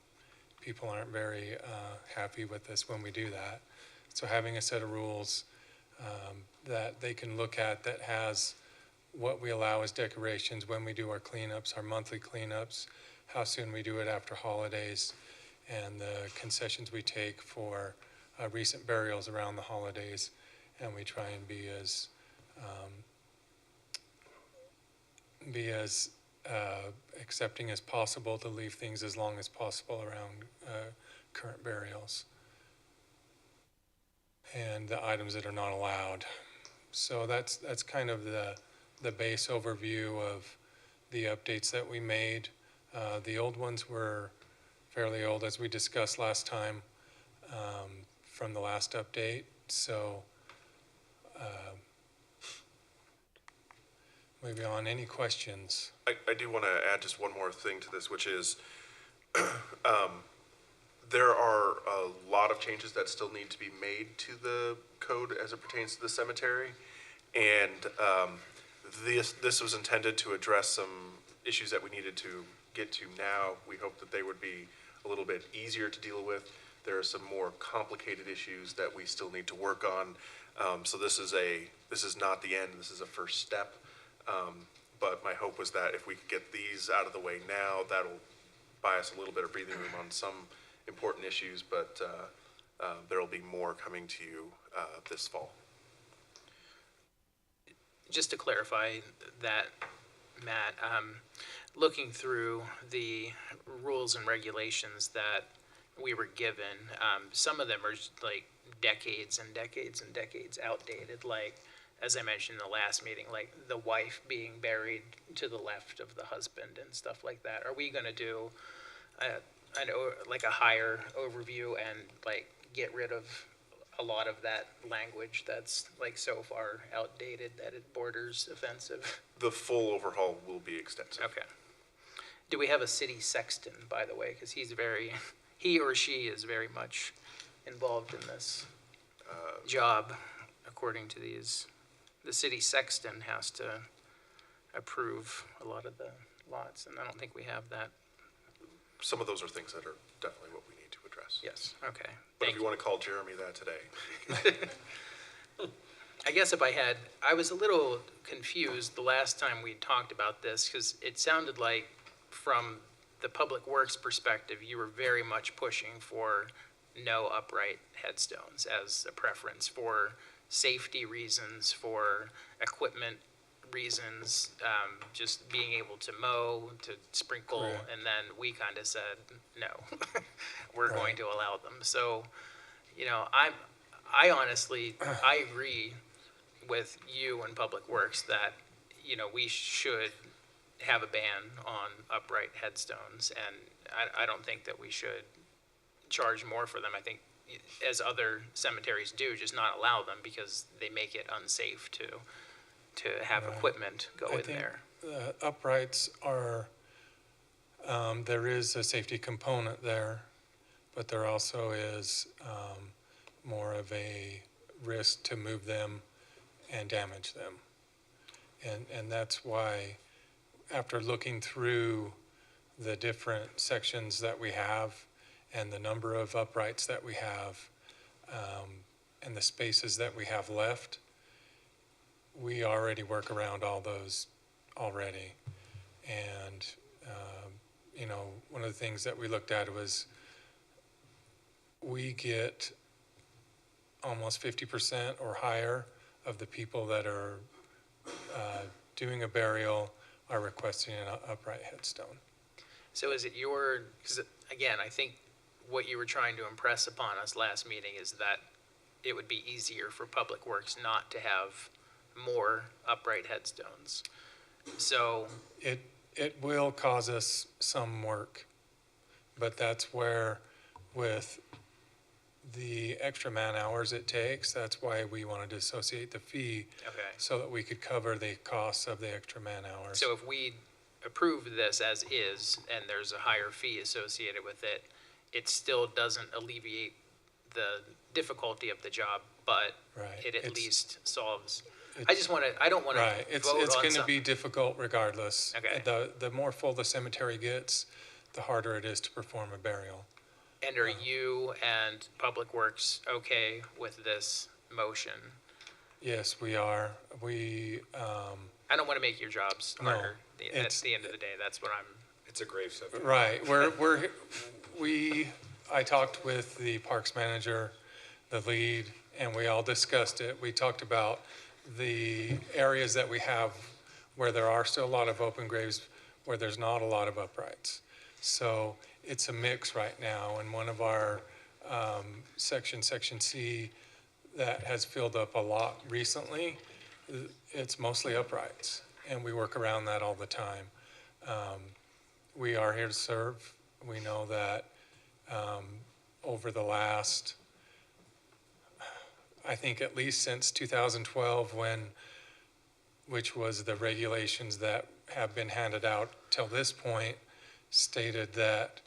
people aren't very happy with us when we do that. So having a set of rules that they can look at that has what we allow as decorations, when we do our cleanups, our monthly cleanups, how soon we do it after holidays, and the concessions we take for recent burials around the holidays. And we try and be as accepting as possible to leave things as long as possible around current burials and the items that are not allowed. So that's kind of the base overview of the updates that we made. The old ones were fairly old, as we discussed last time, from the last update. So moving on, any questions? I do want to add just one more thing to this, which is there are a lot of changes that still need to be made to the code as it pertains to the cemetery. And this was intended to address some issues that we needed to get to now. We hope that they would be a little bit easier to deal with. There are some more complicated issues that we still need to work on. So this is not the end. This is a first step. But my hope was that if we could get these out of the way now, that'll buy us a little bit of breathing room on some important issues, but there will be more coming to you this fall. Just to clarify that, Matt, looking through the rules and regulations that we were given. Some of them are just, like decades and decades and decades outdated, like, as I mentioned in the last meeting, like the wife being buried to the left of the husband and stuff like that. Are we gonna do like a higher overview and like get rid of a lot of that language that's like so far outdated that it borders offensive? The full overhaul will be extensive. Okay. Do we have a city sexton, by the way? Because he or she is very much involved in this job, according to these. The city sexton has to approve a lot of the lots, and I don't think we have that. Some of those are things that are definitely what we need to address. Yes, okay. But if you want to call Jeremy that today. I guess I was a little confused the last time we talked about this, because it sounded like from the Public Works perspective, you were very much pushing for no upright headstones as a preference for safety reasons, for equipment reasons, just being able to mow, to sprinkle, Right. and then we kind of said, no, we're going to allow them. So, you know, I honestly, I agree with you and Public Works that, you know, we should have a ban on upright headstones, and I don't think that we should charge more for them. I think, as other cemeteries do, just not allow them because they make it unsafe to have equipment go in there. Uprights are, there is a safety component there, but there also is more of a risk to move them and damage them. And that's why, after looking through the different sections that we have and the number of uprights that we have, and the spaces that we have left, we already work around all those already. And, you know, one of the things that we looked at was we get almost 50% or higher of the people that are doing a burial are requesting an upright headstone. So is it because again, I think what you were trying to impress upon us last meeting is that it would be easier for Public Works not to have more upright headstones. So it will cause us some work, but that's where, with the extra man hours it takes, that's why we wanted to associate the fee, so that we could cover the costs of the extra man hours. So if we approve this as is, and there's a higher fee associated with it, it still doesn't alleviate the difficulty of the job, but it at least solves. I don't want to Right, it's going to be difficult regardless. Okay. The more full the cemetery gets, the harder it is to perform a burial. And are you and Public Works okay with this motion? Yes, we are. I don't want to make your jobs harder. At the end of the day, that's what I'm. It's a grave subject. Right. I talked with the parks manager, the lead, and we all discussed it. We talked about the areas that we have where there are still a lot of open graves, where there's not a lot of uprights. So it's a mix right now, and one of our Section C, that has filled up a lot recently, it's mostly uprights, and we work around that all the time. We are here to serve. We know that over the last, I think at least since 2012, which was the regulations that have been handed out till this point, stated that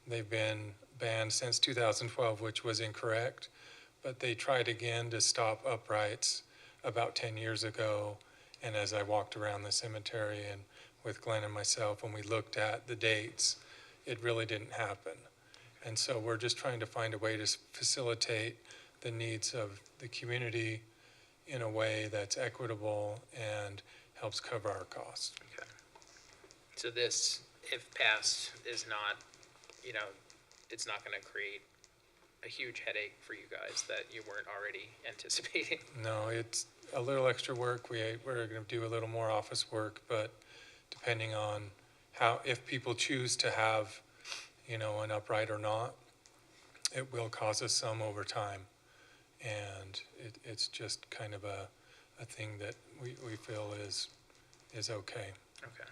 they've been banned since 2012, which was incorrect. But they tried again to stop uprights about 10 years ago. And as I walked around the cemetery and with Glenn and myself, when we looked at the dates, it really didn't happen. And so we're just trying to find a way to facilitate the needs of the community in a way that's equitable and helps cover our costs. Okay. So this, if passed, is not, it's not going to create a huge headache for you guys that you weren't already anticipating. No, it's a little extra work. We're going to do a little more office work, but depending on if people choose to have, an upright or not, it will cause us some overtime. And it's just kind of a thing that we feel is okay. Okay.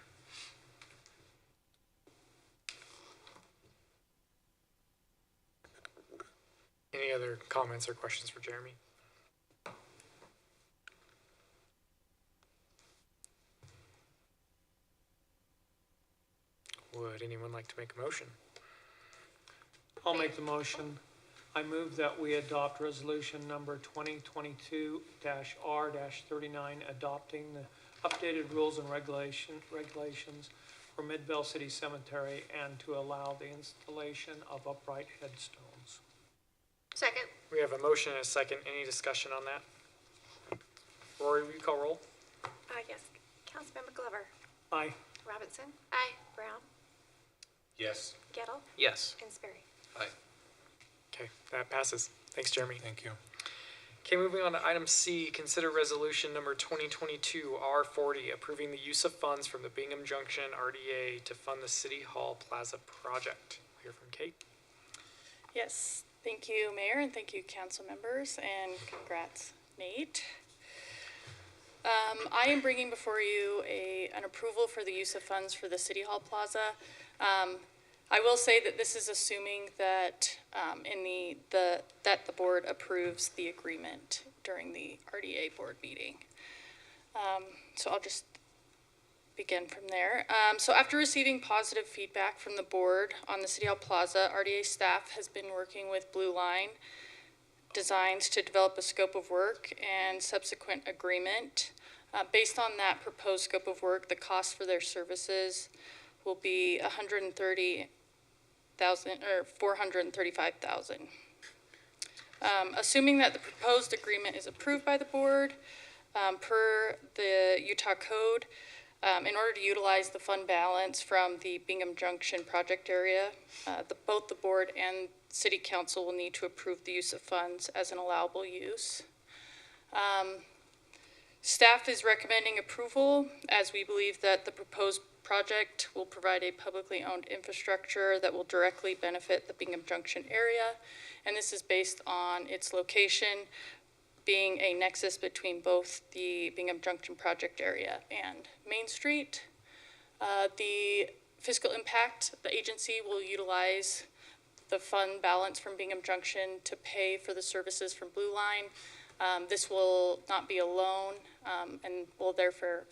Any other comments or questions for Jeremy? Would anyone like to make a motion? I'll make the motion. I move that we adopt resolution number 2022-R-39, adopting the updated rules and regulations for Midvale City Cemetery and to allow the installation of upright headstones. Second. We have a motion and a second. Any discussion on that? Rory, will you call roll? Yes. Councilmember Glover? Aye. Robinson? Aye. Brown? Yes. Gettle? Yes. And Sperry? Aye. Okay, that passes. Thanks, Jeremy. Thank you. Okay, moving on to item C, consider resolution number 2022-R40, approving the use of funds from the Bingham Junction RDA to fund the City Hall Plaza project. We'll hear from Kate. Yes, thank you, Mayor, and thank you, council members, and congrats, Nate. I am bringing before you an approval for the use of funds for the City Hall Plaza. I will say that this is assuming that that the board approves the agreement during the RDA board meeting. So I'll just begin from there. So after receiving positive feedback from the board on the City Hall Plaza, RDA staff has been working with Blue Line Designs to develop a scope of work and subsequent agreement. Based on that proposed scope of work, the cost for their services will be $130,000 or $435,000. Assuming that the proposed agreement is approved by the board, per the Utah Code, in order to utilize the fund balance from the Bingham Junction project area, both the board and City Council will need to approve the use of funds as an allowable use. Staff is recommending approval as we believe that the proposed project will provide a publicly owned infrastructure that will directly benefit the Bingham Junction area, and this is based on its location being a nexus between both the Bingham Junction project area and Main Street. The fiscal impact, the agency will utilize the fund balance from Bingham Junction to pay for the services from Blue Line. This will not be a loan and will therefore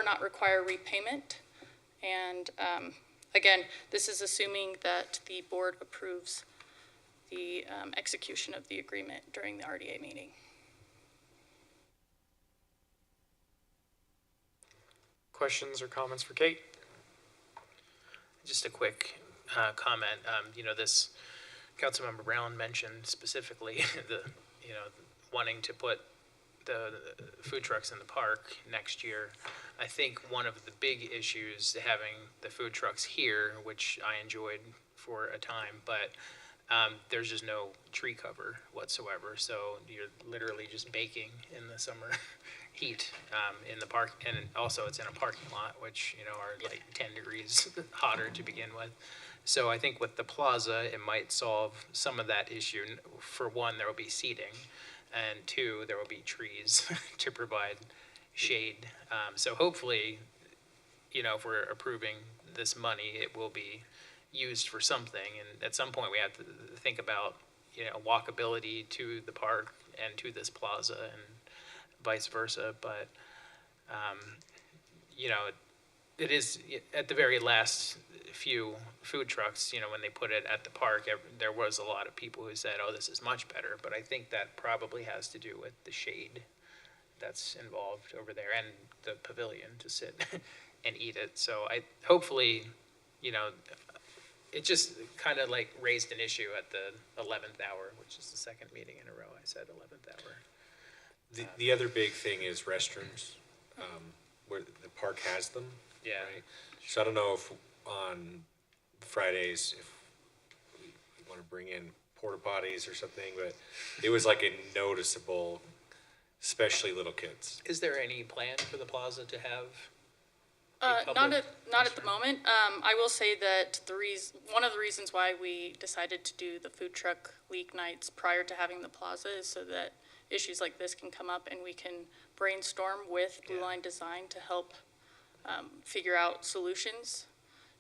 not require repayment. And again, this is assuming that the board approves the execution of the agreement during the RDA meeting. Questions or comments for Kate? Just a quick comment. This Councilmember Brown mentioned specifically wanting to put the food trucks in the park next year. I think one of the big issues having the food trucks here, which I enjoyed for a time, but there's just no tree cover whatsoever. So you're literally just baking in the summer heat in the park, and also it's in a parking lot, which are like 10 degrees hotter to begin with. So I think with the plaza, it might solve some of that issue. For one, there will be seating, and two, there will be trees to provide shade. So hopefully, if we're approving this money, it will be used for something. And at some point, we have to think about walkability to the park and to this plaza, and vice versa. But it is at the very last few food trucks, when they put it at the park, there was a lot of people who said, oh, this is much better. But I think that probably has to do with the shade that's involved over there and the pavilion to sit and eat it. So hopefully, it just kind of like raised an issue at the 11th hour, which is the second meeting in a row I said 11th hour. The other big thing is restrooms, where the park has them. Yeah. Right? So I don't know if on Fridays, if we want to bring in porta potties or something, but it was like a noticeable, especially little kids. Is there any plan for the plaza to have Not at the moment. I will say that one of the reasons why we decided to do the food truck league nights prior to having the plaza is so that issues like this can come up and we can brainstorm with Blue Line Design to help figure out solutions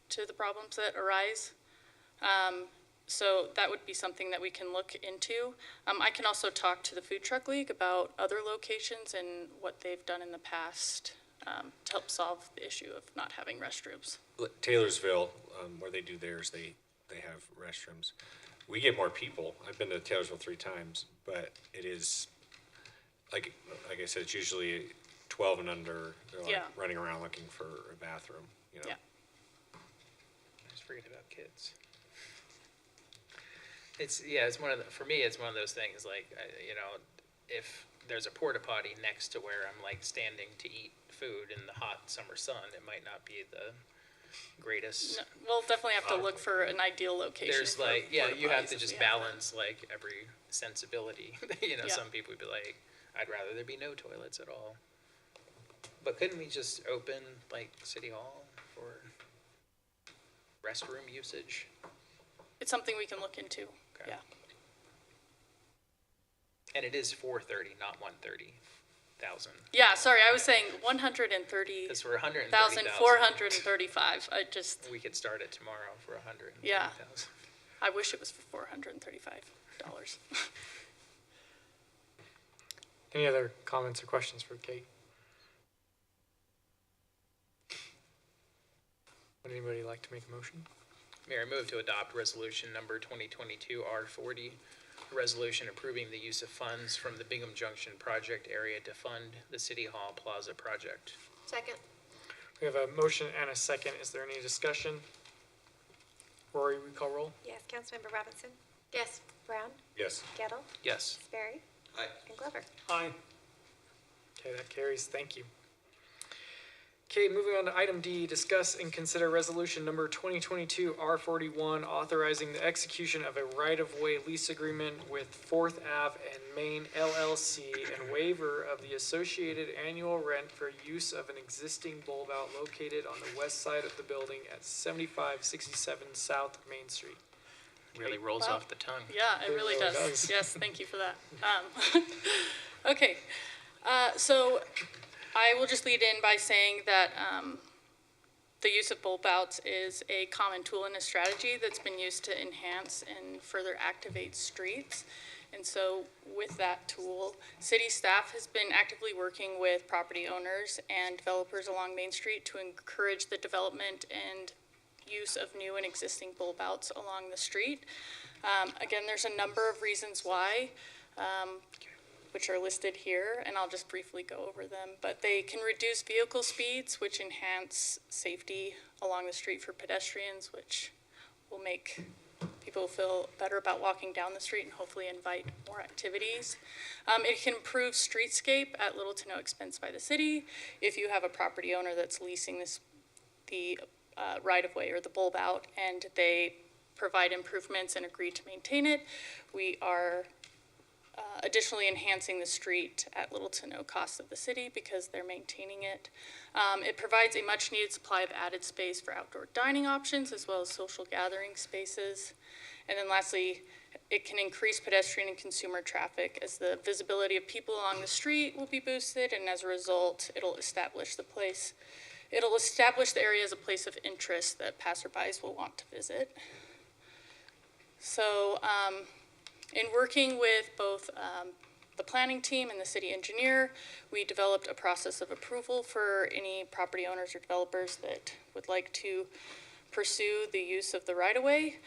to the problems that arise. So that would be something that we can look into. I can also talk to the Food Truck League about other locations and what they've done in the past to help solve the issue of not having restrooms. Taylorsville, where they do theirs, they have restrooms. We get more people. I've been to Taylorsville 3 times, but it is, like I said, it's usually 12 and under. They're like running around looking for a bathroom, you know. Yeah. Just forget about kids. It's for me, it's one of those things, like, if there's a porta potty next to where I'm like standing to eat food in the hot summer sun, it might not be the greatest. No, we'll definitely have to look for an ideal location. There's like, you have to just balance like every sensibility. Some people would be like, I'd rather there be no toilets at all. But couldn't we just open like City Hall for restroom usage? It's something we can look into. Okay. Yeah. And it is 430, not 130,000. Yeah, sorry, I was saying 130,435. Because for 130,000. I just. We could start it tomorrow for 130,000. Yeah. I wish it was for $435. Any other comments or questions for Kate? Would anybody like to make a motion? Mayor, I move to adopt resolution number 2022 R40, a resolution approving the use of funds from the Bingham Junction project area to fund the City Hall Plaza project. Second. We have a motion and a second. Is there any discussion? Rory, we call roll? Yes, Councilmember Robinson? Yes. Brown? Yes. Gettle? Yes. Sperry? Aye. And Glover? Aye. Okay, that carries. Thank you. Okay, moving on to item D, discuss and consider resolution number 2022 R41, authorizing the execution of a right-of-way lease agreement with 4th Ave and Main LLC and waiver of the associated annual rent for use of an existing bulb out located on the west side of the building at 7567 South Main Street. Really rolls off the tongue. Yeah, it really does. Yes, thank you for that. Okay, so I will just lead in by saying that the use of bulb outs is a common tool and a strategy that's been used to enhance and further activate streets. And so with that tool, city staff has been actively working with property owners and developers along Main Street to encourage the development and use of new and existing bulb outs along the street. Again, there's a number of reasons why, which are listed here, and I'll just briefly go over them. But they can reduce vehicle speeds, which enhance safety along the street for pedestrians, which will make people feel better about walking down the street and hopefully invite more activities. It can improve streetscape at little to no expense by the city. If you have a property owner that's leasing the right-of-way or the bulb out and they provide improvements and agree to maintain it, we are additionally enhancing the street at little to no cost of the city because they're maintaining it. It provides a much-needed supply of added space for outdoor dining options as well as social gathering spaces. And then lastly, it can increase pedestrian and consumer traffic as the visibility of people along the street will be boosted, and as a result, it'll establish the area as a place of interest that passerbys will want to visit. So, in working with both the planning team and the city engineer, we developed a process of approval for any property owners or developers that would like to pursue the use of the right-of-way.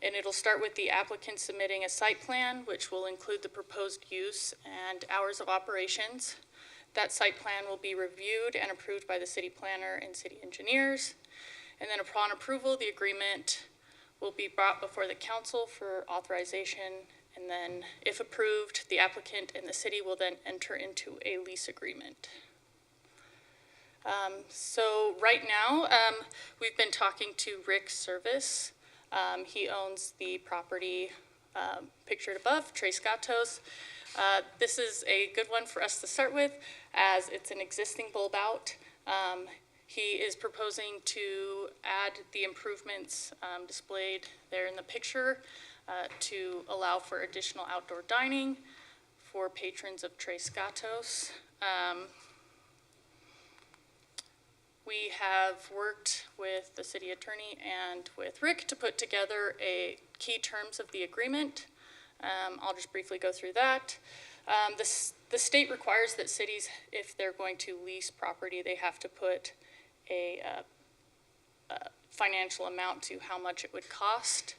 And it'll start with the applicant submitting a site plan, which will include the proposed use and hours of operations. That site plan will be reviewed and approved by the city planner and city engineers. And then upon approval, the agreement will be brought before the council for authorization, and then if approved, the applicant and the city will then enter into a lease agreement. So right now, we've been talking to Rick Service. He owns the property pictured above, Tres Gatos. This is a good one for us to start with, as it's an existing bulb out. He is proposing to add the improvements displayed there in the picture to allow for additional outdoor dining for patrons of Tres Gatos. We have worked with the city attorney and with Rick to put together a key terms of the agreement. I'll just briefly go through that. The state requires that cities, if they're going to lease property, they have to put a financial amount to how much it would cost.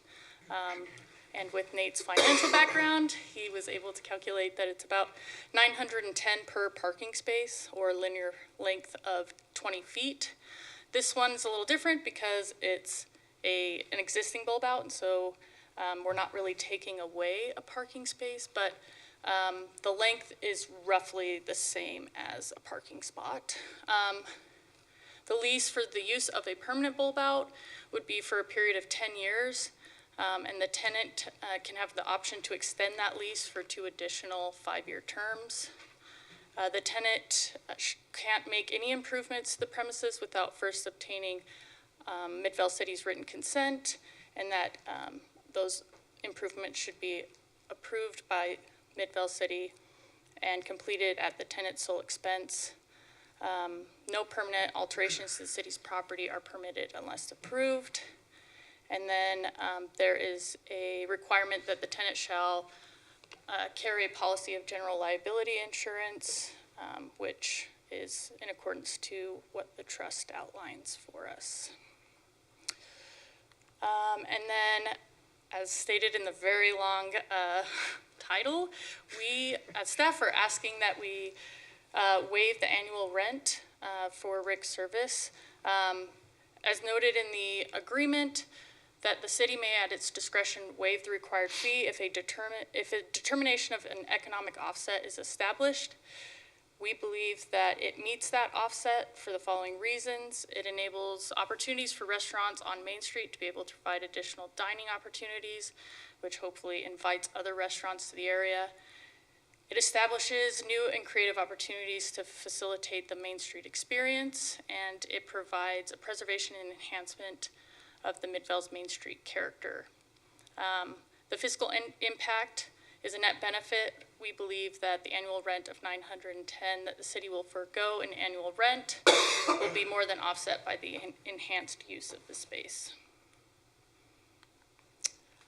And with Nate's financial background, he was able to calculate that it's about $910 per parking space, or a linear length of 20 feet. This one's a little different because it's an existing bulb out, and so we're not really taking away a parking space, but the length is roughly the same as a parking spot. The lease for the use of a permanent bulb out would be for a period of 10 years. And the tenant can have the option to extend that lease for 2 additional 5-year terms. The tenant can't make any improvements to the premises without first obtaining Midvale City's written consent, and that those improvements should be approved by Midvale City and completed at the tenant's sole expense. No permanent alterations to the city's property are permitted unless approved. And then there is a requirement that the tenant shall carry a policy of general liability insurance, which is in accordance to what the trust outlines for us. And then, as stated in the very long title, we as staff are asking that we waive the annual rent for Rick's service. As noted in the agreement, that the city may at its discretion waive the required fee if a determination of an economic offset is established. We believe that it meets that offset for the following reasons. It enables opportunities for restaurants on Main Street to be able to provide additional dining opportunities, which hopefully invites other restaurants to the area. It establishes new and creative opportunities to facilitate the Main Street experience, and it provides a preservation and enhancement of the Midvale's Main Street character. The fiscal impact is a net benefit. We believe that the annual rent of $910 that the city will forego in annual rent will be more than offset by the enhanced use of the space.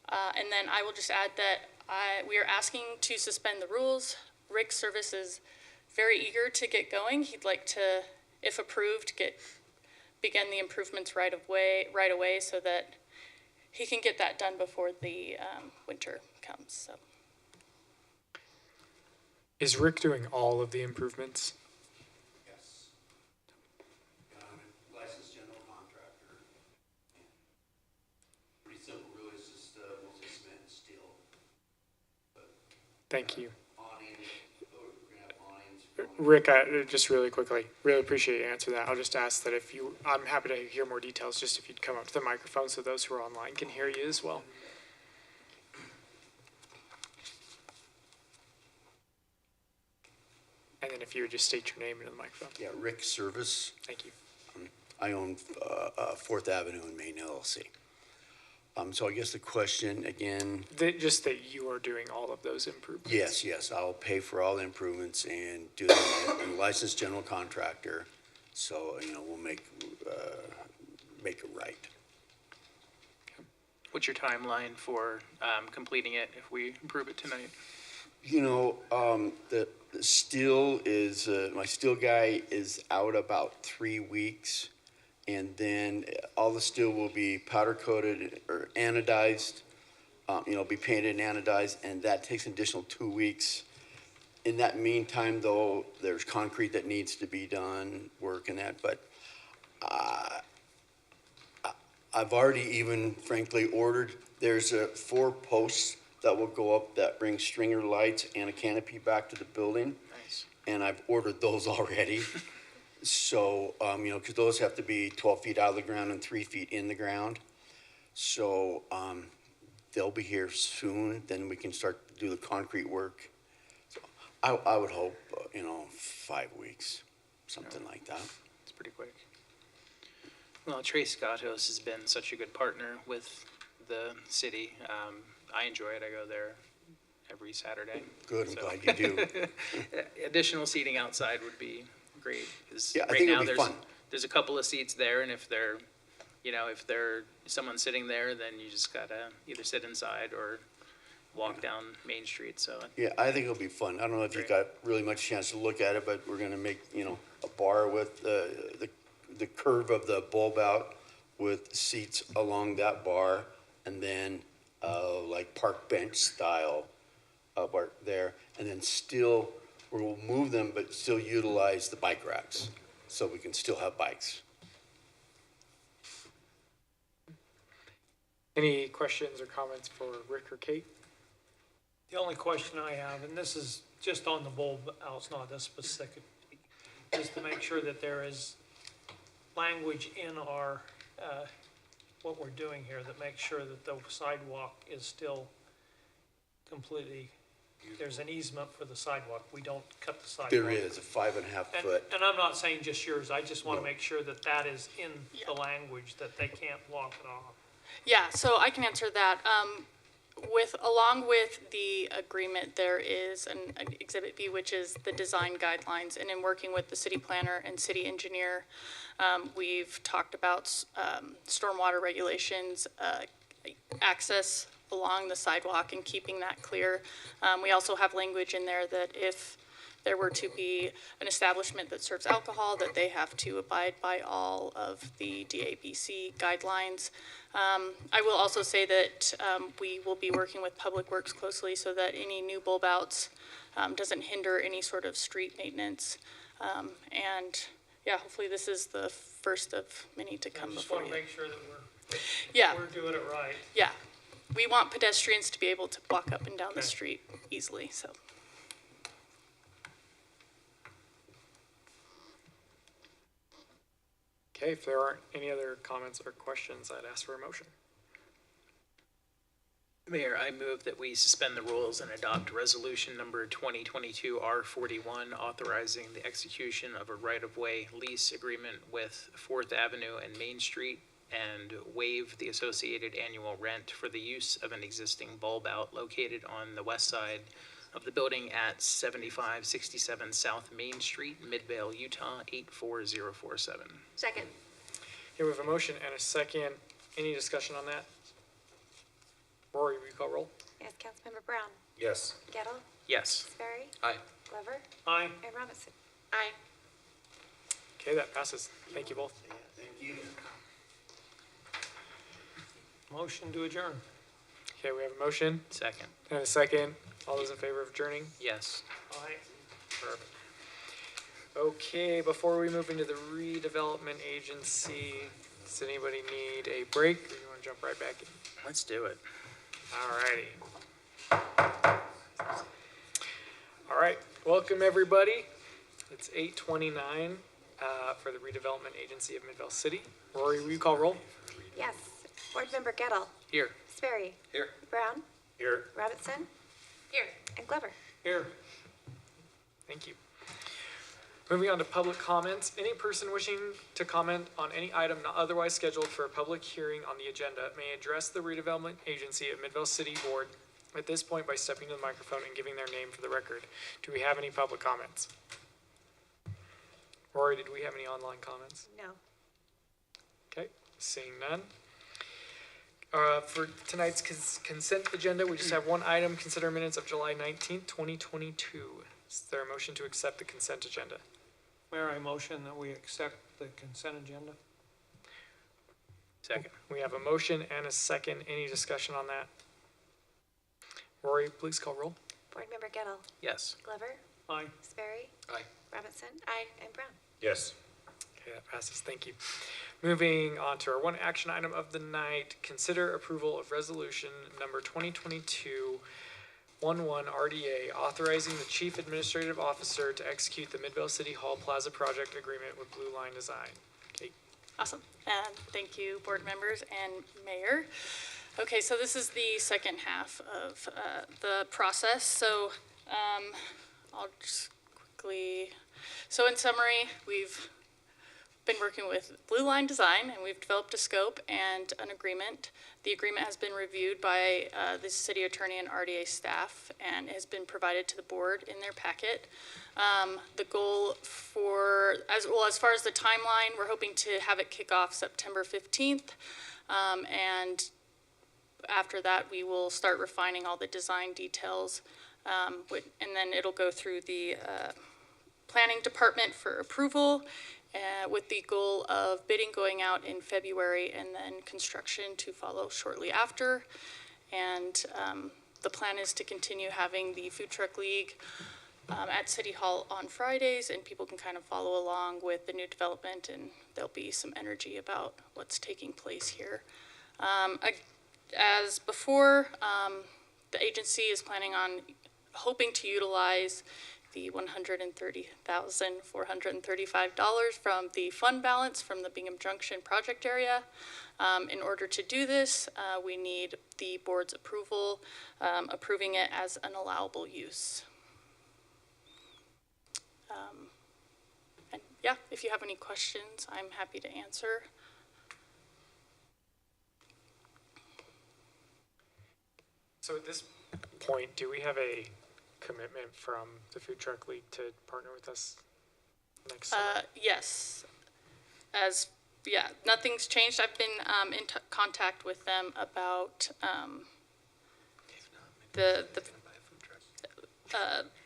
And then I will just add that we are asking to suspend the rules. Rick's service is very eager to get going. He'd like to, if approved, begin the improvements right away so that he can get that done before the winter comes. So. Is Rick doing all of the improvements? Yes. Licensed general contractor. Pretty simple, really. It's just mostly cement and steel. But, thank you. Awnings. Rick, just really quickly, really appreciate you answering that. I'll just ask that I'm happy to hear more details, just if you'd come up to the microphone so those who are online can hear you as well. And then if you would just state your name into the microphone. Yeah, Rick Service. Thank you. I own 4th Avenue in Maine, LLC. So I guess the question again. Just that you are doing all of those improvements. Yes. I'll pay for all the improvements and do them. I'm a licensed general contractor. So, we'll make it right. What's your timeline for completing it if we approve it tonight? The steel is, my steel guy is out about 3 weeks, and then all the steel will be powder coated or anodized, be painted and anodized, and that takes an additional 2 weeks. In that meantime, though, there's concrete that needs to be done, work and that, but I've already even frankly ordered, there's 4 posts that will go up that bring stringer lights and a canopy back to the building. Nice. And I've ordered those already. So, because those have to be 12 feet out of the ground and 3 feet in the ground. So, they'll be here soon. Then we can start to do the concrete work. So I would hope, 5 weeks, something like that. It's pretty quick. Well, Trace Gatos has been such a good partner with the city. I enjoy it. I go there every Saturday. Good, I'm So- glad you do. Additional seating outside would be great. 'Cause Yeah, I right think now it'll be there's- fun. There's a couple of seats there, and if they're, if someone's sitting there, then you just gotta either sit inside or walk down Main Street, so. Yeah, I think it'll be fun. I don't know if you got really much chance to look at it, but we're gonna make, a bar with the curve of the bulb out with seats along that bar, and then, like park bench style, bar there, and then still, we'll move them, but still utilize the bike racks, so we can still have bikes. Any questions or comments for Rick or Kate? The only question I have, and this is just on the bulb outs, not this specific, is to make sure that there is language in our, what we're doing here that makes sure that the sidewalk is still completely, there's an easement for the sidewalk. We don't cut the sidewalk. There is a 5.5 foot. And I'm not saying just yours, I just want to No. make sure that that is in the language, that they can't block it off. Yeah, so I can answer that. Along with the agreement, there is an Exhibit B, which is the design guidelines. And in working with the city planner and city engineer, we've talked about stormwater regulations, access along the sidewalk and keeping that clear. We also have language in there that if there were to be an establishment that serves alcohol, that they have to abide by all of the DABC guidelines. I will also say that we will be working with Public Works closely so that any new bulb outs doesn't hinder any sort of street maintenance. And yeah, hopefully this is the first of many to come I just before want you. to make sure that Yeah. we're doing it right. Yeah, we want pedestrians to be able to walk up and down the Okay. street easily, so. Okay, if there aren't any other comments or questions, I'd ask for a motion. Mayor, I move that we suspend the rules and adopt resolution number 2022 R41, authorizing the execution of a right-of-way lease agreement with 4th Avenue and Main Street, and waive the associated annual rent for the use of an existing bulb out located on the west side of the building at 7567 South Main Street, Midvale, Utah, 84047. Second. Here we have a motion and a second. Any discussion on that? Rory, will you call roll? Yes, Councilmember Brown. Yes. Gettle. Yes. Sperry. Aye. Glover. Aye. And Robinson. Aye. Okay, that passes. Thank you both. Thank you. Motion to adjourn. Okay, we have a motion Second. and a second. All those in favor of adjourning? Yes. Aye. Perfect. Okay, before we move into the redevelopment agency, does anybody need a break or you want to jump right back in? Let's do it. Alrighty. All right, welcome everybody. It's 8:29 for the redevelopment agency of Midvale City. Rory, will you call roll? Yes. Board Member Gettle. Here. Sperry. Here. Brown. Here. Robinson. Here. And Glover. Here. Thank you. Moving on to public comments. Any person wishing to comment on any item not otherwise scheduled for a public hearing on the agenda may address the redevelopment agency of Midvale City Board at this point by stepping to the microphone and giving their name for the record. Do we have any public comments? Rory, did we have any online comments? No. Okay, seeing none. For tonight's consent agenda, we just have one item, consider minutes of July 19th, 2022. Is there a motion to accept the consent agenda? Mayor, I motion that we accept the consent agenda. Second. We have a motion and a second. Any discussion on that? Rory, please call roll. Board Member Gettle. Yes. Glover. Aye. Sperry. Aye. Robinson. Aye. And Brown. Yes. Okay, that passes. Thank you. Moving on to our one action item of the night, consider approval of resolution number 2022-11 RDA, authorizing the Chief Administrative Officer to execute the Midvale City Hall Plaza Project Agreement with Blue Line Design. Kate? Awesome. And thank you, board members and mayor. Okay, so this is the second half of the process. So I'll just quickly, so in summary, we've been working with Blue Line Design, and we've developed a scope and an agreement. The agreement has been reviewed by the city attorney and RDA staff and has been provided to the board in their packet. The goal for, as far as the timeline, we're hoping to have it kick off September 15th. And after that, we will start refining all the design details. And then it'll go through the planning department for approval, with the goal of bidding going out in February and then construction to follow shortly after. And the plan is to continue having the Food Truck League at City Hall on Fridays, and people can kind of follow along with the new development, and there'll be some energy about what's taking place here. As before, the agency is planning on hoping to utilize the $130,435 from the fund balance from the Bingham Junction project area. In order to do this, we need the board's approval, approving it as an allowable use. And yeah, if you have any questions, I'm happy to answer. So at this point, do we have a commitment from the Food Truck League to partner with us next summer? Yes. Nothing's changed. I've been in contact with them about the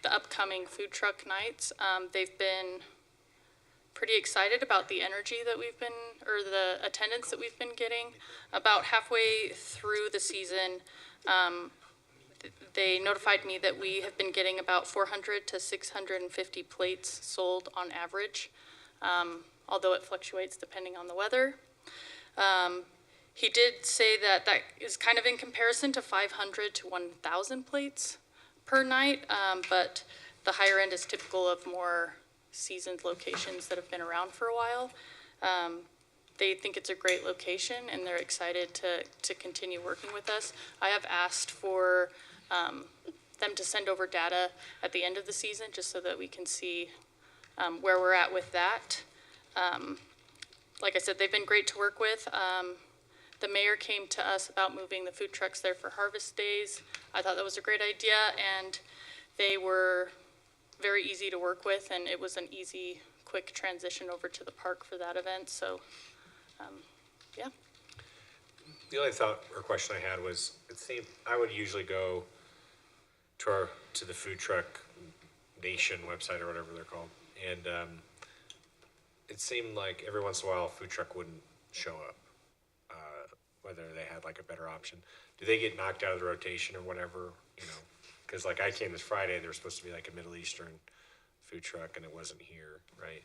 upcoming food truck nights. They've been pretty excited about the energy that the attendance that we've been getting. About halfway through the season, they notified me that we have been getting about 400 to 650 plates sold on average, although it fluctuates depending on the weather. He did say that that is kind of in comparison to 500 to 1,000 plates per night, but the higher end is typical of more seasoned locations that have been around for a while. They think it's a great location, and they're excited to continue working with us. I have asked for them to send over data at the end of the season, just so that we can see where we're at with that. Like I said, they've been great to work with. The mayor came to us about moving the food trucks there for harvest days. I thought that was a great idea, and they were very easy to work with, and it was an easy, quick transition over to the park for that event. So, yeah. The only thought or question I had was, it seemed I would usually go to the Food Truck Nation website or whatever they're called, and it seemed like every once in a while a food truck wouldn't show up, whether they had like a better option. Do they get knocked out of the rotation or whatever? You know, because like I came this Friday, there was supposed to be like a Middle Eastern food truck, and it wasn't here, right?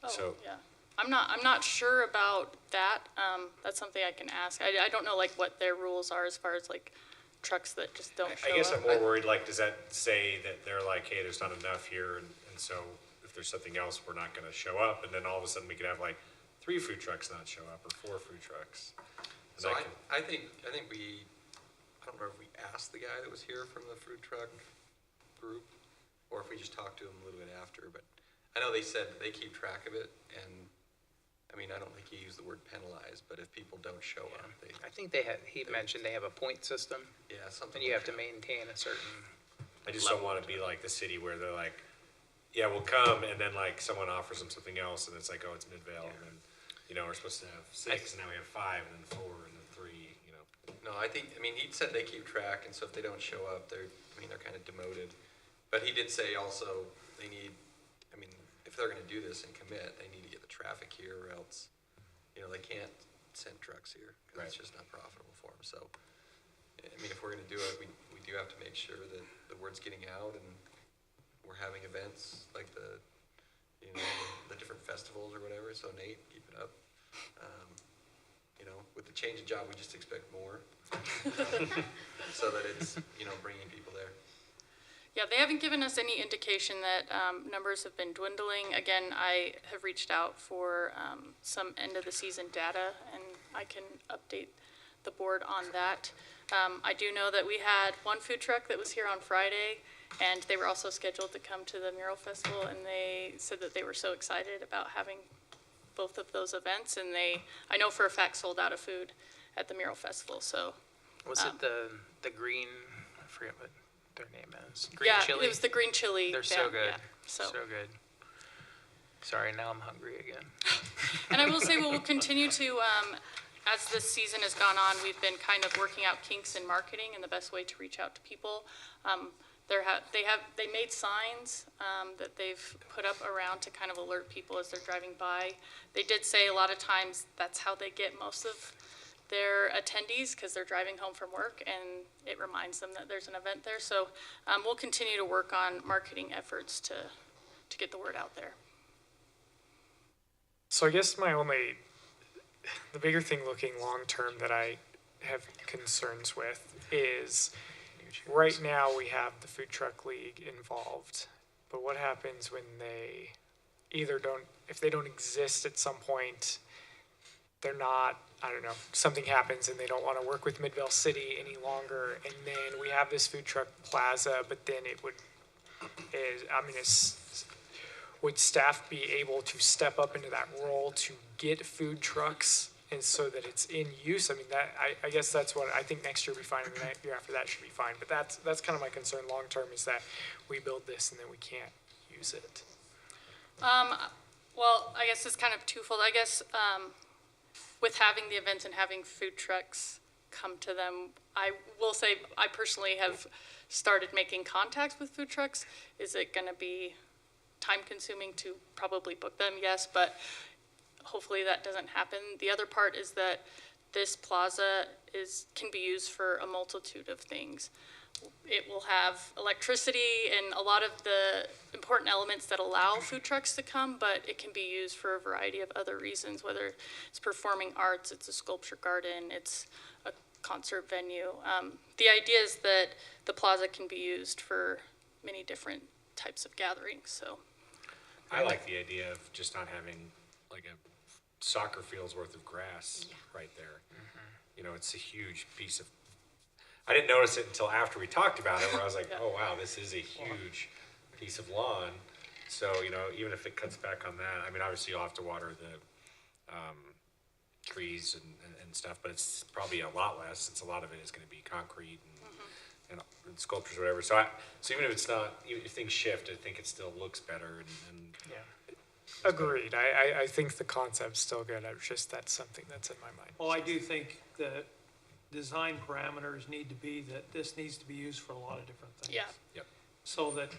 Oh, so yeah. I'm not sure about that. That's something I can ask. I don't know like what their rules are as far as like trucks that just don't show up. I guess I'm more worried, like, does that say that they're like, hey, there's not enough here, and so if there's something else, we're not gonna show up, and then all of a sudden we could have like 3 food trucks not show up, or 4 food trucks. So I think I don't remember if we asked the guy that was here from the food truck group, or if we just talked to him a little bit after, but I know they said they keep track of it, and I mean, I don't think he used the word penalize, but if people don't show up, I think he mentioned they have a point system. Yeah, something. And you have to maintain a certain. I just don't want to be like the city where they're like, yeah, we'll come, and then like someone offers them something else, and it's like, oh, it's Midvale, and then, you know, we're supposed to have 6, and now we have 5, and then 4, and then 3, you know. No, I mean, he said they keep track, and so if they don't show up, they're kind of demoted. But he did say also they need, if they're gonna do this and commit, they need to get the traffic here, or else, they can't send trucks here, because it's just not profitable for them. So, if we're gonna do it, we do have to make sure that the word's getting out, and we're having events like the different festivals or whatever. So Nate, keep it up. With the change of job, we just expect more, so that it's, bringing people there. Yeah, they haven't given us any indication that numbers have been dwindling. Again, I have reached out for some end of the season data, and I can update the board on that. I do know that we had one food truck that was here on Friday, and they were also scheduled to come to the Mural Festival, and they said that they were so excited about having both of those events, and I know for a fact, sold out of food at the Mural Festival, so. Was it the green, I forget what their name is. Green chili? Yeah, it was the green chili. They're so good. Yeah, so good. Sorry, now I'm hungry again. And I will say, we'll continue to, as this season has gone on, we've been kind of working out kinks in marketing and the best way to reach out to people. They made signs that they've put up around to kind of alert people as they're driving by. They did say a lot of times that's how they get most of their attendees, because they're driving home from work, and it reminds them that there's an event there. So we'll continue to work on marketing efforts to get the word out there. So I guess the bigger thing looking long-term that I have concerns with is right now we have the Food Truck League involved, but what happens when they if they don't exist at some point, they're not, I don't know, something happens and they don't want to work with Midvale City any longer, and then we have this food truck plaza, but then would staff be able to step up into that role to get food trucks and so that it's in use? I mean, I guess that's what I think next year will be fine, and the year after that should be fine. But that's kind of my concern long term, is that we build this and then we can't use it. Well, I guess it's kind of twofold. I guess with having the event and having food trucks come to them, I will say I personally have started making contacts with food trucks. Is it going to be time-consuming to probably book them? Yes, but hopefully that doesn't happen. The other part is that this plaza can be used for a multitude of things. It will have electricity and a lot of the important elements that allow food trucks to come, but it can be used for a variety of other reasons, whether it's performing arts, it's a sculpture garden, it's a concert venue. The idea is that the plaza can be used for many different types of gatherings, so. I like the idea of just not having like a soccer field's worth of grass right there. You know, it's a huge piece of, I didn't notice it until after we talked about it, where I was like, oh wow, this is a huge piece of lawn. So, you know, even if it cuts back on that, I mean, obviously you'll have to water the trees and stuff, but it's probably a lot less, since a lot of it is going to be concrete and sculptures or whatever. So even if it's not, even if things shift, I think it still looks better. Agreed. I think the concept's still good. That's something that's in my mind. Well, I do think the design parameters need to be that this needs to be used for a lot of different things. Yeah. Yep. So that,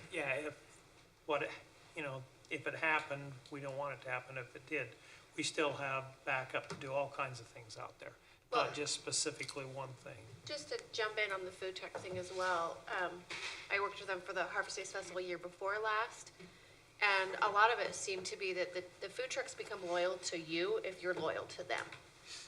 if it happened, we don't want it to happen. If it did, we still have backup to do all kinds of things out there, not just specifically one thing. Just to jump in on the food truck thing as well, I worked with them for the Harvest Days Festival year before last, and a lot of it seemed to be that the food trucks become loyal to you if you're loyal to them.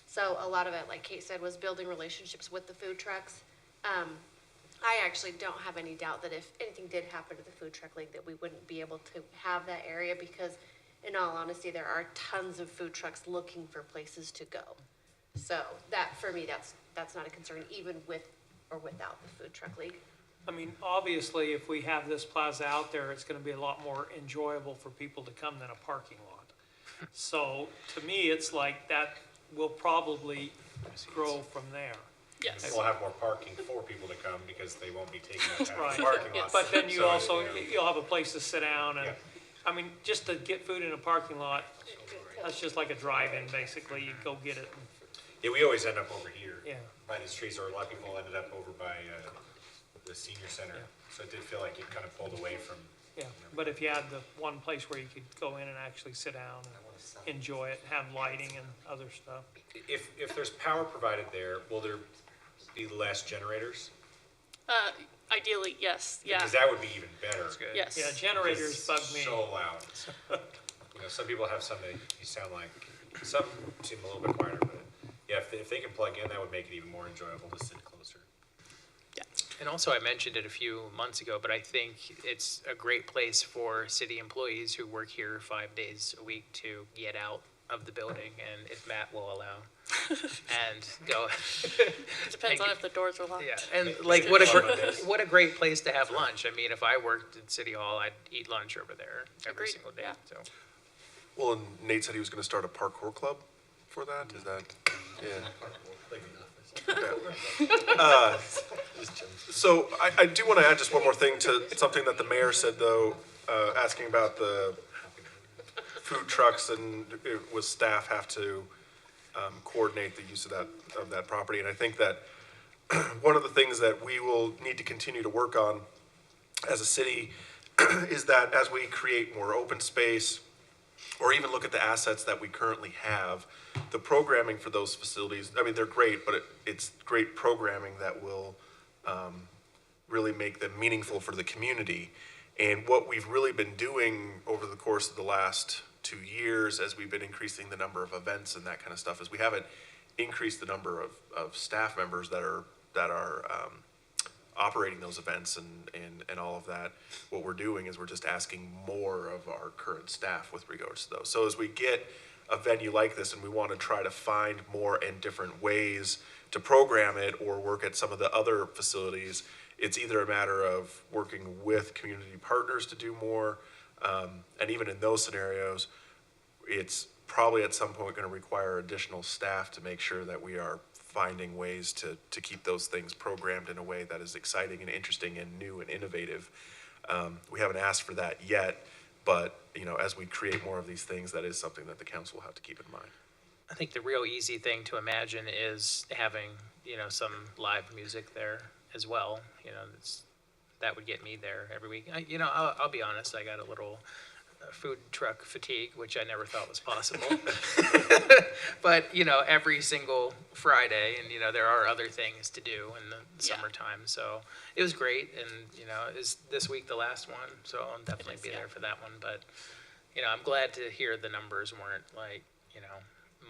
So a lot of it, like Kate said, was building relationships with the food trucks. I actually don't have any doubt that if anything did happen to the Food Truck League, that we wouldn't be able to have that area, because in all honesty, there are tons of food trucks looking for places to go. So that, for me, that's not a concern, even with or without the Food Truck League. I mean, obviously, if we have this plaza out there, it's gonna be a lot more enjoyable for people to come than a parking lot. So, to me, it's like that will probably grow from there. Yes. We'll have more parking for people to come, because they won't be taking up half Right. the parking lot. But then you So, also, yeah. you'll have a place to sit down and, Yeah. I mean, just to get food in a parking lot, that's just like a drive-in, basically. You go get it. Yeah, we always end up over here. Yeah. By these trees, or a lot of people ended up over by the senior center. So it did feel like it kind of pulled away from. Yeah, but if you had the one place where you could go in and actually sit down and enjoy it, have lighting and other stuff. If there's power provided there, will there be less generators? Ideally, yes, yeah. Because that would be even better. Yes. Yeah, generators bug me. So loud. You know, some people have some that you sound like, some seem a little bit quieter, but yeah, if they can plug in, that would make it even more enjoyable to sit closer. And also, I mentioned it a few months ago, but I think it's a great place for city employees who work here 5 days a week to get out of the building, and if Matt will allow, and go. It depends on if the doors are locked. Yeah, and like what a great place to have lunch. I mean, if I worked at City Hall, I'd eat lunch over there every Agreed. single day. Yeah. So. Well, and Nate said he was gonna start a parkour club for that, is that, yeah. So I do wanna add just one more thing to something that the mayor said though, asking about the food trucks and was staff have to coordinate the use of that property. And I think that one of the things that we will need to continue to work on as a city is that as we create more open space, or even look at the assets that we currently have, the programming for those facilities, I mean, they're great, but it's great programming that will really make them meaningful for the community. And what we've really been doing over the course of the last 2 years, as we've been increasing the number of events and that kind of stuff, is we haven't increased the number of staff members that are operating those events and all of that. What we're doing is we're just asking more of our current staff with regards to those. So as we get a venue like this and we want to try to find more and different ways to program it or work at some of the other facilities, it's either a matter of working with community partners to do more, and even in those scenarios, it's probably at some point going to require additional staff to make sure that we are finding ways to keep those things programmed in a way that is exciting and interesting and new and innovative. We haven't asked for that yet, but as we create more of these things, that is something that the council will have to keep in mind. I think the real easy thing to imagine is having, some live music there as well. That would get me there every week. I'll be honest, I got a little food truck fatigue, which I never thought was possible. But, every single Friday, and, there are other things to do in the summertime. So it was great. And, is this week the last one? So I'll definitely be there for that one. But, I'm glad to hear the numbers weren't like,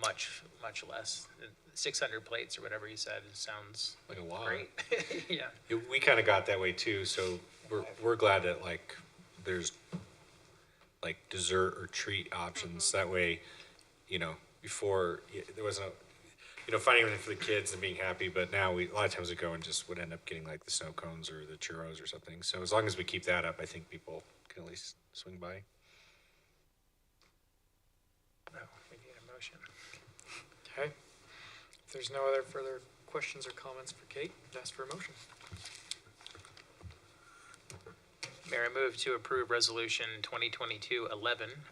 much less. 600 plates or whatever you said, it sounds like a lot. Great. Yeah. We kind of got that way too. So we're glad that there's dessert or treat options. That way, before there wasn't finding everything for the kids and being happy, but now a lot of times we go and just would end up getting the snow cones or the churros or something. So as long as we keep that up, I think people can at least swing by. No, we need a motion. Okay. If there's no other further questions or comments for Kate, ask for a motion. Mayor, I move to approve Resolution 2022-11,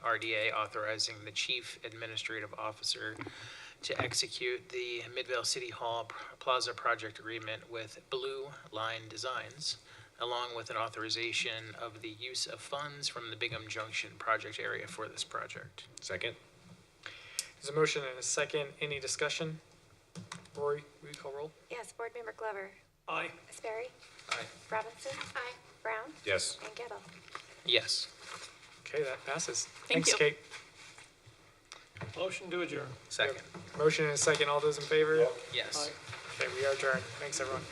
RDA, authorizing the Chief Administrative Officer to execute the Midvale City Hall Plaza Project Agreement with Blue Line Designs, along with an authorization of the use of funds from the Bingham Junction project area for this project. Second. There's a motion and a second. Any discussion? Rory, will you call roll? Yes, Board Member Glover. Aye. Sperry. Aye. Robinson. Aye. Brown. Yes. And Gettle. Yes. Okay, that passes. Thank Thanks, you. Kate. Motion to adjourn. Second. Motion and a second. All those in favor? Yes. Okay, we are adjourned. Thanks, everyone.